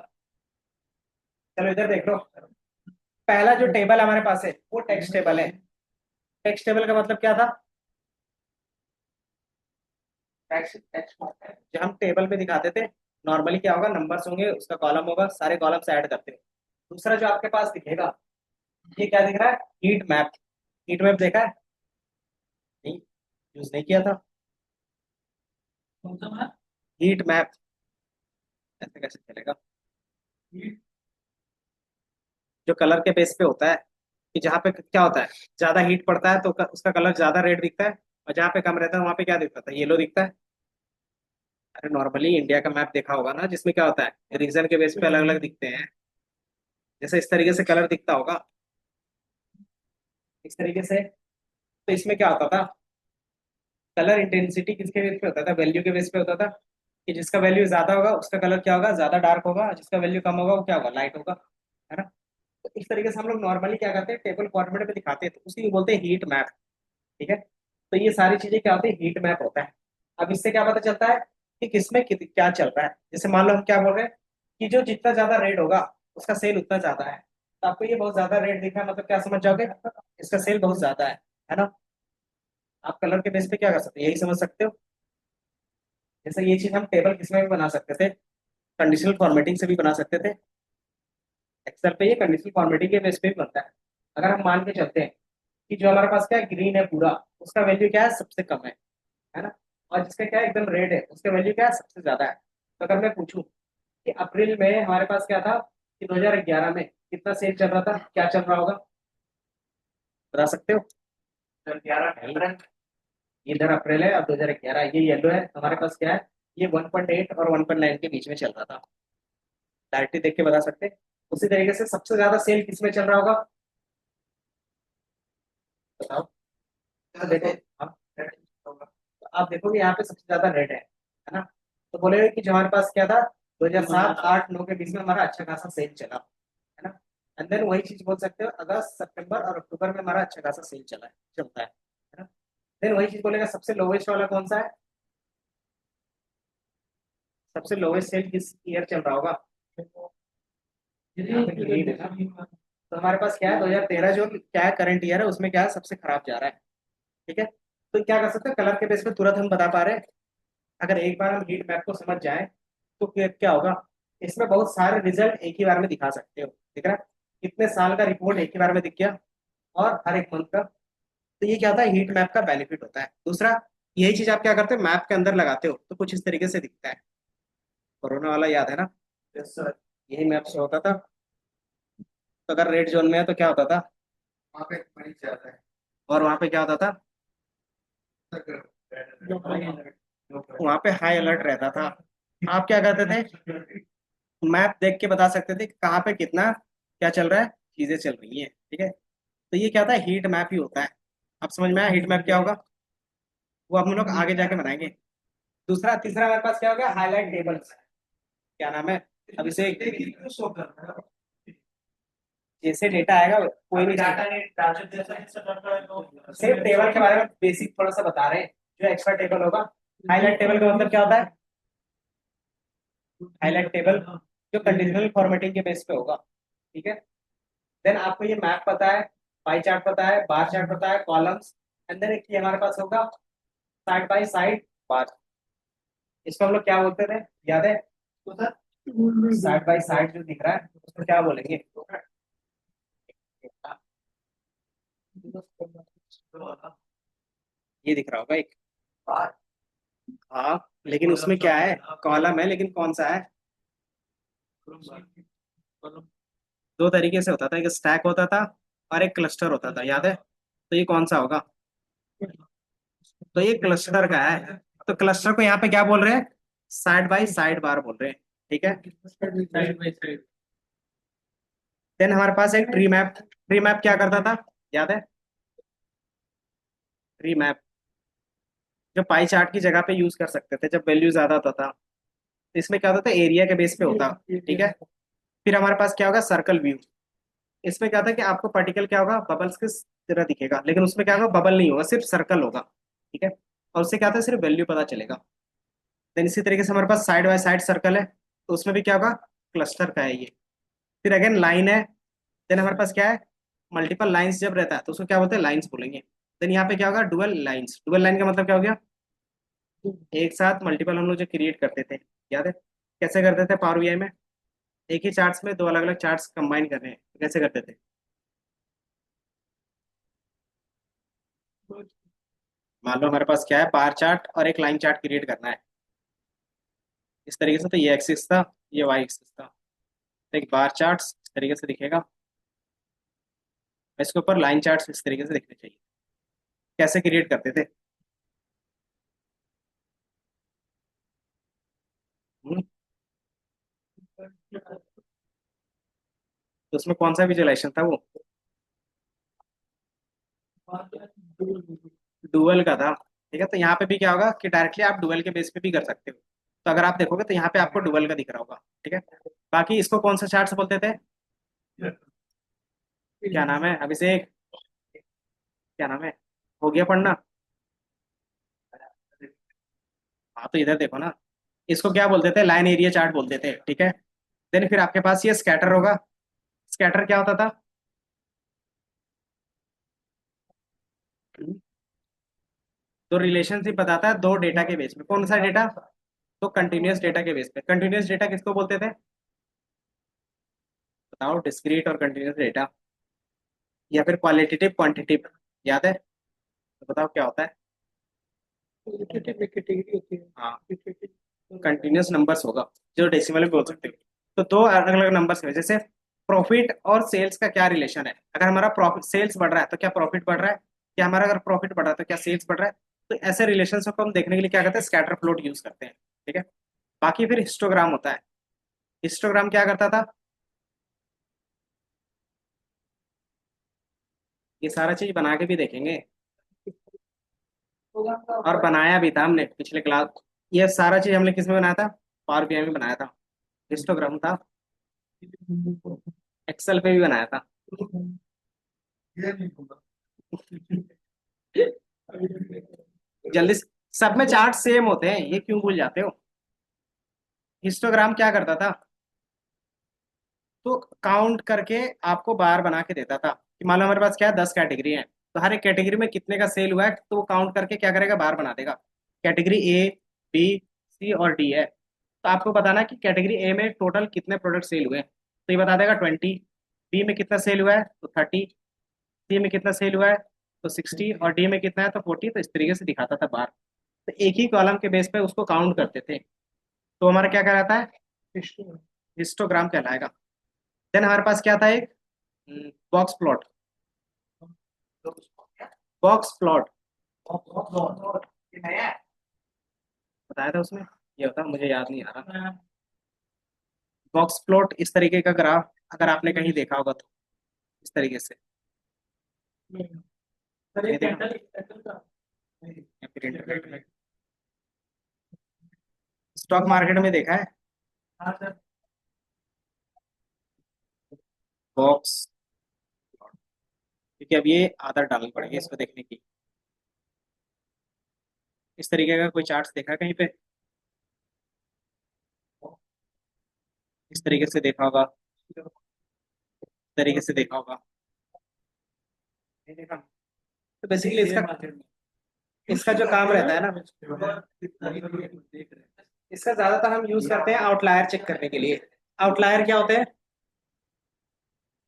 चलो इधर देख लो, पहला जो टेबल हमारे पास है वो टेक्स्ट टेबल है। टेक्स्ट टेबल का मतलब क्या था? टेक्स्ट टेक्स्ट जो हम टेबल पे दिखाते थे, नॉर्मली क्या होगा, नंबर्स होंगे, उसका कॉलम होगा, सारे कॉलम्स ऐड करते हो। दूसरा जो आपके पास दिखेगा, ये क्या दिख रहा है? Heat map. हीट मैप देखा है? नहीं, यूज नहीं किया था। कौन सा मैप? हीट मैप ऐसे कैसे चलेगा? जो कलर के बेस पे होता है, कि जहाँ पे क्या होता है, ज्यादा हीट पड़ता है तो उसका कलर ज्यादा रेड दिखता है, और जहाँ पे कम रहता है वहां पे क्या दिखता है, येलो दिखता है। अरे नॉर्मली इंडिया का मैप देखा होगा ना, जिसमें क्या होता है रीजन के बेस पे अलग अलग दिखते हैं, जैसे इस तरीके से कलर दिखता होगा, इस तरीके से। तो इसमें क्या होता था, कलर इंटेंसिटी किसके बेस पे होता था? वैल्यू के बेस पे होता था, कि जिसका वैल्यू ज्यादा होगा उसका कलर क्या होगा, ज्यादा डार्क होगा, जिसका वैल्यू कम होगा वो क्या होगा, लाइट होगा, है ना। तो इस तरीके से हम लोग नॉर्मली क्या करते हैं, टेबल फॉर्मेट में दिखाते हैं, तो उसी को बोलते हैं हीट मैप, ठीक है। तो ये सारी चीजें क्या होती है, हीट मैप होता है। अब इससे क्या पता चलता है कि किसमें क्या चल रहा है। जैसे मान लो हम क्या बोल रहे हैं कि जो जितना ज्यादा रेट होगा उसका सेल उतना ज्यादा है, तो आपको ये बहुत ज्यादा रेट दिखा है, मतलब क्या समझ जाओगे, इसका सेल बहुत ज्यादा है ना। आप कलर के बेस पे क्या कर सकते हो, यही समझ सकते हो। जैसे ये चीज हम टेबल किसमें भी बना सकते थे, कंडीशनल फॉर्मेटिंग से भी बना सकते थे। एक्सेल पे ये कंडीशनल फॉर्मेटिंग के बेस पे भी बनता है। अगर हम मान के चलते हैं कि जो हमारे पास क्या है, ग्रीन है पूरा, उसका वैल्यू क्या है, सबसे कम है ना। और जिसका क्या है, एकदम रेड है, उसका वैल्यू क्या है, सबसे ज्यादा है। तो अगर मैं पूछूं कि अप्रैल में हमारे पास क्या था, कि 2011 में कितना सेल चल रहा था, क्या चल रहा होगा, बता सकते हो? 11 इधर अप्रैल है और 2011, ये येलो है, हमारे पास क्या है, ये 1.8 और 1.9 के बीच में चल रहा था। डायरेक्टली देख के बता सकते हैं। उसी तरीके से सबसे ज्यादा सेल किसमें चल रहा होगा, बताओ। तो देखो, हाँ, तो आप देखोगे यहाँ पे सबसे ज्यादा रेड है ना। तो बोलेगा कि जो हमारे पास क्या था, 2007 8 9 के बीच में हमारा अच्छा खासा सेल चला, है ना। एंड देन वही चीज बोल सकते हो, अगस्त सितंबर और अक्टूबर में हमारा अच्छा खासा सेल चला है, चलता है ना। देन वही चीज बोलेगा सबसे लोवेस्ट वाला कौन सा है, सबसे लोवेस्ट सेल किस ईयर चल रहा होगा, यहाँ पे ग्रीन है ना। तो हमारे पास क्या है, 2013 जो क्या है करंट ईयर है, उसमें क्या है, सबसे खराब जा रहा है, ठीक है। तो क्या कर सकते हैं, कलर के बेस पे तुरंत हम बता पा रहे हैं। अगर एक बार हम हीट मैप को समझ जाए तो फिर क्या होगा, इसमें बहुत सारे रिजल्ट एक ही बार में दिखा सकते हो, ठीक है ना। कितने साल का रिपोर्ट एक ही बार में दिख गया, और हर एक मंथ का। तो ये क्या होता है, हीट मैप का बेनिफिट होता है। दूसरा, यही चीज आप क्या करते हो, मैप के अंदर लगाते हो तो कुछ इस तरीके से दिखता है। कोरोना वाला याद है ना, यस सर। यही मैप से होता था। तो अगर रेड जोन में है तो क्या होता था, वहाँ पे मरीज ज्यादा है। और वहां पे क्या होता था, वहां पे हाई अलर्ट रहता था। आप क्या करते थे, मैप देख के बता सकते थे कि कहाँ पे कितना क्या चल रहा है, चीजें चल रही हैं, ठीक है। तो ये क्या होता है, हीट मैप ही होता है। अब समझ में आया हीट मैप क्या होगा, वो हम लोग आगे जाके बनाएंगे। दूसरा तीसरा हमारे पास क्या हो गया, हाईलाइट टेबल्स। क्या नाम है, अब इसे शो करता है। जैसे डेटा आएगा कोई नहीं डाटा जाएगा। ने डाटा जैसा जैसा करता है तो सिर्फ टेबल के बारे में बेसिक थोड़ा सा बता रहे हैं। जो एक्स्ट्रा टेबल होगा, हाईलाइट टेबल का मतलब क्या होता है, हाईलाइट टेबल जो कंडीशनल फॉर्मेटिंग के बेस पे होगा, ठीक है। देन आपको ये मैप पता है, पाई चार्ट पता है, बार चार्ट पता है, कॉलम्स। अंदर एक ये हमारे पास होगा साइड बाय साइड बार, इसको हम लोग क्या बोलते थे, याद है? तो सर साइड बाय साइड जो दिख रहा है उसको क्या बोलेंगे, ये दिख रहा होगा एक, बात हाँ। लेकिन उसमें क्या है, कॉलम है, लेकिन कौन सा है, दो तरीके से होता था, एक स्टैक होता था और एक क्लस्टर होता था, याद है? तो ये कौन सा होगा, तो ये क्लस्टर का है। तो क्लस्टर को यहाँ पे क्या बोल रहे हैं, साइड बाय साइड बार बोल रहे हैं, ठीक है। Side by side. देन हमारे पास एक ट्री मैप। ट्री मैप क्या करता था, याद है? ट्री मैप जो पाई चार्ट की जगह पे यूज कर सकते थे जब वैल्यू ज्यादा होता था। तो इसमें क्या होता था, एरिया के बेस पे होता, ठीक है। फिर हमारे पास क्या होगा, सर्कल व्यू। इसमें क्या था कि आपको पर्टिकल क्या होगा, बबल्स किस तरह दिखेगा, लेकिन उसमें क्या होगा, बबल नहीं होगा, सिर्फ सर्कल होगा, ठीक है। और उससे क्या होता है, सिर्फ वैल्यू पता चलेगा। देन इसी तरीके से हमारे पास साइड बाय साइड सर्कल है, तो उसमें भी क्या होगा, क्लस्टर का है ये। फिर अगेन लाइन है, देन हमारे पास क्या है, मल्टीपल लाइंस जब रहता है तो उसको क्या बोलते हैं, लाइंस बोलेंगे। देन यहाँ पे क्या होगा, डुअल लाइंस। डुअल लाइन का मतलब क्या हो गया, एक साथ मल्टीपल हम लोग जो क्रिएट करते थे, याद है कैसे करते थे पावर बीआई में, एक ही चार्ट्स में दो अलग अलग चार्ट्स कंबाइन कर रहे हैं, तो कैसे करते थे। मान लो हमारे पास क्या है, बार चार्ट और एक लाइन चार्ट क्रिएट करना है इस तरीके से, तो ये एक्सिस था, ये वाई एक्सिस था। तो एक बार चार्ट इस तरीके से दिखेगा, इसके ऊपर लाइन चार्ट्स इस तरीके से दिखने चाहिए। कैसे क्रिएट करते थे। हम्म, तो उसमें कौन सा विजुअलाइजेशन था वो, डुअल का था। ठीक है, तो यहाँ पे भी क्या होगा कि डायरेक्टली आप डुअल के बेस पे भी कर सकते हो। तो अगर आप देखोगे तो यहाँ पे आपको डुअल का दिख रहा होगा। ठीक है, बाकी इसको कौन सा चार्ट बोलते थे, क्या नाम है अभिषेक, क्या नाम है, हो गया पढ़ना। हाँ तो इधर देखो ना, इसको क्या बोलते थे, लाइन एरिया चार्ट बोलते थे। ठीक है, देन फिर आपके पास ये स्कैटर होगा। स्कैटर क्या होता था, तो रिलेशनशिप बताता है दो डेटा के बेस पे। कौन सा डेटा, तो कंटिन्यूअस डेटा के बेस पे। कंटिन्यूअस डेटा किसको बोलते थे, बताओ, डिस्क्रीट और कंटिन्यूअस डेटा, या फिर क्वालिटेटिव क्वांटिटेटिव, याद है, तो बताओ क्या होता है। हाँ, कंटिन्यूअस नंबर्स होगा, जो डेसिमल में बोल सकते हो। तो दो अलग अलग नंबर्स में, जैसे प्रॉफिट और सेल्स का क्या रिलेशन है, अगर हमारा प्रॉफिट सेल्स बढ़ रहा है तो क्या प्रॉफिट बढ़ रहा है, क्या हमारा अगर प्रॉफिट बढ़ रहा है तो क्या सेल्स बढ़ रहा है। तो ऐसे रिलेशन को हम देखने के लिए क्या करते हैं, स्कैटर प्लॉट यूज करते हैं। ठीक है, बाकी फिर हिस्टोग्राम होता है। हिस्टोग्राम क्या करता था, ये सारा चीज बना के भी देखेंगे, और बनाया भी था हमने पिछले क्लास। ये सारा चीज हमने किस में बनाया था, पावर बीआई में बनाया था। हिस्टोग्राम था, एक्सेल पे भी बनाया था। जल्दी सब में चार्ट सेम होते हैं, ये क्यों भूल जाते हो। हिस्टोग्राम क्या करता था, तो काउंट करके आपको बार बना के देता था, कि मान लो हमारे पास क्या है, 10 कैटेगरी है, तो हर एक कैटेगरी में कितने का सेल हुआ है, तो वो काउंट करके क्या करेगा, बार बना देगा। कैटेगरी ए, बी, सी और डी है, तो आपको बताना है कि कैटेगरी ए में टोटल कितने प्रोडक्ट सेल हुए हैं, तो ये बता देगा 20। बी में कितना सेल हुआ है तो 30, सी में कितना सेल हुआ है तो 60, और डी में कितना है तो 40। तो इस तरीके से दिखाता था बार। तो एक ही कॉलम के बेस पे उसको काउंट करते थे, तो हमारा क्या कहलाता है, हिस्टोग्राम कहलाएगा। देन हमारे पास क्या था, एक बॉक्स प्लॉट। बॉक्स प्लॉट बताया था उसमें, ये होता मुझे याद नहीं आ रहा। बॉक्स प्लॉट इस तरीके का ग्राफ, अगर आपने कहीं देखा होगा तो इस तरीके से, नहीं देखा, या फिर इंटरनेट में, स्टॉक मार्केट में देखा है बॉक्स प्लॉट। क्योंकि अब ये आदत डालनी पड़ेगी इसको देखने की। इस तरीके का कोई चार्ट देखा है कहीं पे, इस तरीके से देखा होगा, इस तरीके से देखा होगा, नहीं देखा। तो बेसिकली इसका इसका जो काम रहता है ना, इसका ज्यादातर हम यूज करते हैं आउटलायर चेक करने के लिए। आउटलायर क्या होते हैं,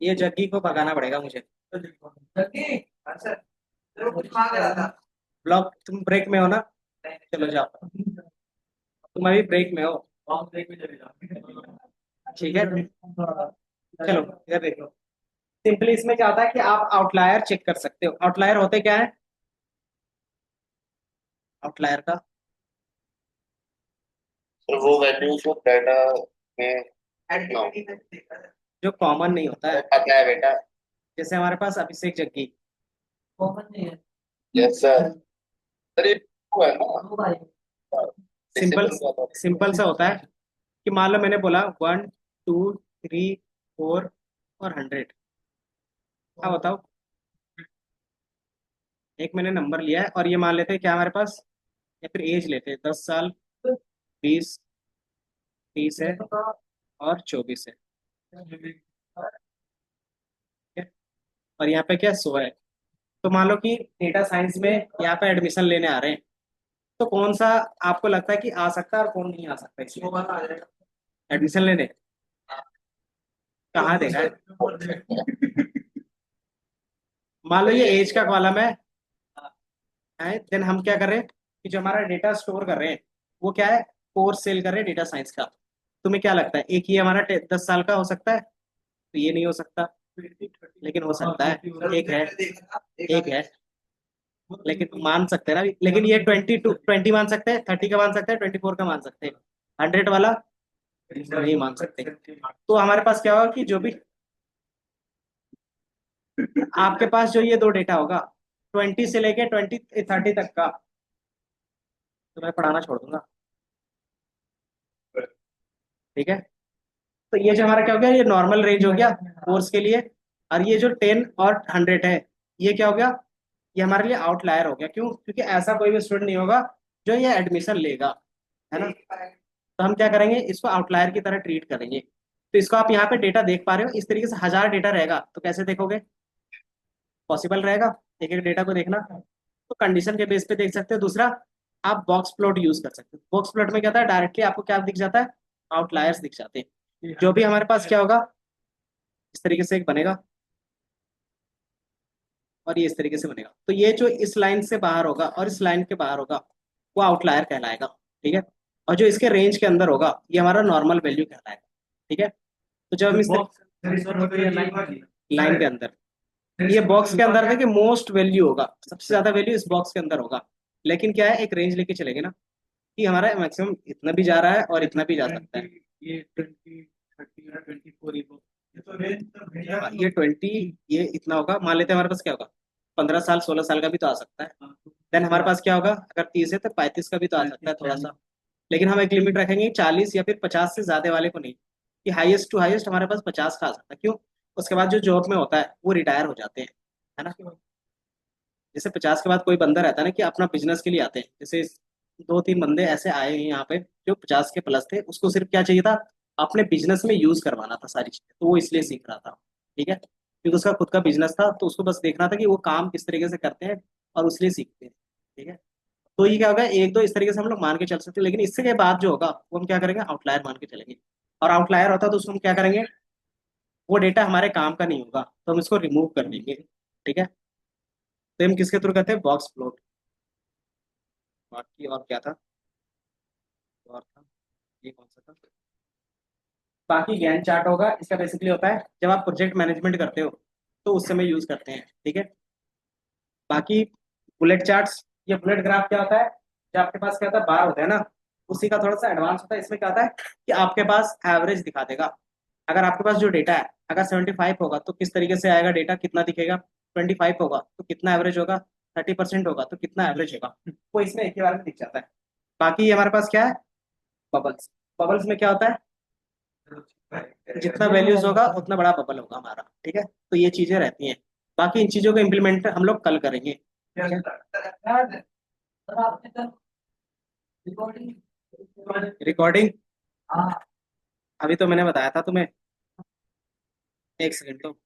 ये जग्गी को भगाना पड़ेगा मुझे। अच्छा, चलो कुछ मांग रहा था। ब्लॉक, तुम ब्रेक में हो ना, चलो जाओ, तुम अभी ब्रेक में हो, ठीक है, चलो इधर देखो। सिंपली इसमें क्या होता है कि आप आउटलायर चेक कर सकते हो। आउटलायर होते क्या है, आउटलायर का, तो वो वैल्यू जो डाटा में एडमिट में देखा है, जो कॉमन नहीं होता वो है, पता है बेटा। जैसे हमारे पास अभिषेक जग्गी, कॉमन नहीं है। Yes sir. अरे वो है ना, सिंपल, डिसेबल वाला। सिंपल सा होता है कि मान लो मैंने बोला 1, 2, 3, 4 और 100। अब बताओ, एक मैंने नंबर लिया है और ये मान लेते हैं क्या हमारे पास, या फिर एज लेते हैं, 10 साल, 20, 30 है और 24 है, ठीक है? और यहाँ पे क्या 100 है। तो मान लो कि डेटा साइंस में यहाँ पे एडमिशन लेने आ रहे हैं, तो कौन सा आपको लगता है कि आ सकता है और कौन नहीं आ सकता इसमें वो वाला आ जाएगा। एडमिशन लेने? कहाँ देखा है? मान लो ये एज का कॉलम है, देन हम क्या कर रहे हैं कि जो हमारा डेटा स्टोर कर रहे हैं वो क्या है, कोर्स सेल कर रहे हैं डेटा साइंस का। तुम्हें क्या लगता है एक ही हमारा 10 साल का हो सकता है? तो ये नहीं हो सकता, लेकिन हो सकता है। एक है, एक है, लेकिन मान सकते हैं ना, लेकिन ये 20 मान सकते हैं, 30 का मान सकते हैं, 24 का मान सकते हैं, 100 वाला नहीं मान सकते। तो हमारे पास क्या होगा कि जो भी आपके पास जो ये दो डेटा होगा, 20 से लेके 30 तक का, तो मैं पढ़ाना छोड़ दूंगा, ठीक है? तो ये जो हमारा क्या हो गया, ये नॉर्मल रेंज हो गया कोर्स के लिए। और ये जो 10 और 100 है, ये क्या हो गया, ये हमारे लिए आउटलायर हो गया। क्यों? क्योंकि ऐसा कोई भी स्टूडेंट नहीं होगा जो ये एडमिशन लेगा, है ना? तो हम क्या करेंगे, इसको आउटलायर की तरह ट्रीट करेंगे। तो इसको आप यहाँ पे डेटा देख पा रहे हो, इस तरीके से 1000 डेटा रहेगा तो कैसे देखोगे? पॉसिबल रहेगा एक एक डेटा को देखना? तो कंडीशन के बेस पे देख सकते हो। दूसरा, आप बॉक्स प्लॉट यूज कर सकते हो। बॉक्स प्लॉट में क्या था, डायरेक्टली आपको क्या दिख जाता है, आउटलायर्स दिख जाते हैं। जो भी हमारे पास क्या होगा, इस तरीके से एक बनेगा और ये इस तरीके से बनेगा। तो ये जो इस लाइन से बाहर होगा और इस लाइन के बाहर होगा, वो आउटलायर कहलाएगा, ठीक है? और जो इसके रेंज के अंदर होगा, ये हमारा नॉर्मल वैल्यू कहलाएगा, ठीक है? तो जब हम इस लाइन के अंदर, ये बॉक्स के अंदर है कि मोस्ट वैल्यू होगा, सबसे ज्यादा वैल्यू इस बॉक्स के अंदर होगा। लेकिन क्या है, एक रेंज लेके चलेंगे ना कि हमारा मैक्सिमम इतना भी जा रहा है और इतना भी जा सकता है। ये 20, 30 या 24, ये तो रेंज तो भैया। हाँ, ये 20, ये इतना होगा। मान लेते हैं हमारे पास क्या होगा, 15 साल 16 साल का भी तो आ सकता है। देन हमारे पास क्या होगा, अगर 30 है तो 35 का भी तो आ सकता है थोड़ा सा। लेकिन हम एक लिमिट रखेंगे 40 या फिर 50 से ज्यादा वाले को नहीं, कि हाईएस्ट टू हाईएस्ट हमारे पास 50 का आ सकता है। क्यों? उसके बाद जो जॉब में होता है वो रिटायर हो जाते हैं, है ना? जैसे 50 के बाद कोई बंदा रहता है ना कि अपना बिजनेस के लिए आते हैं, जैसे 2 3 बंदे ऐसे आए हैं यहाँ पे जो 50 के प्लस थे, उसको सिर्फ क्या चाहिए था, अपने बिजनेस में यूज करवाना था सारी चीजें, तो वो इसलिए सीख रहा था, ठीक है? क्योंकि उसका खुद का बिजनेस था, तो उसको बस देखना था कि वो काम किस तरीके से करते हैं और उसलिए सीखते हैं, ठीक है? तो ये क्या होगा, एक दो इस तरीके से हम लोग मान के चल सकते हैं। लेकिन इससे के बाद जो होगा वो हम क्या करेंगे, आउटलायर मान के चलेंगे। और आउटलायर होता है तो उसको हम क्या करेंगे, वो डेटा हमारे काम का नहीं होगा, तो हम इसको रिमूव कर देंगे, ठीक है? तो हम किसके थ्रू करते हैं, बॉक्स प्लॉट। बाकी और क्या था, और था, ये कौन सा था? बाकी गैन चार्ट होगा, इसका बेसिकली होता है जब आप प्रोजेक्ट मैनेजमेंट करते हो तो उस समय यूज करते हैं, ठीक है? बाकी बुलेट चार्ट्स, ये बुलेट ग्राफ क्या होता है, जो आपके पास क्या होता है, बार होता है ना, उसी का थोड़ा सा एडवांस होता है। इसमें क्या होता है कि आपके पास एवरेज दिखा देगा। अगर आपके पास जो डेटा है अगर 75 होगा तो किस तरीके से आएगा डेटा, कितना दिखेगा, 25 होगा तो कितना एवरेज होगा, 30% होगा तो कितना एवरेज होगा, वो इसमें एक ही बार में दिख जाता है। बाकी ये हमारे पास क्या है, बबल्स। बबल्स में क्या होता है, जितना वैल्यूज होगा उतना बड़ा बबल होगा हमारा, ठीक है? तो ये चीजें रहती हैं। बाकी इन चीजों को इम्प्लीमेंट हम लोग कल करेंगे, ठीक है? रिकॉर्डिंग, अभी तो मैंने बताया था तुम्हें, एक सेकंड तो।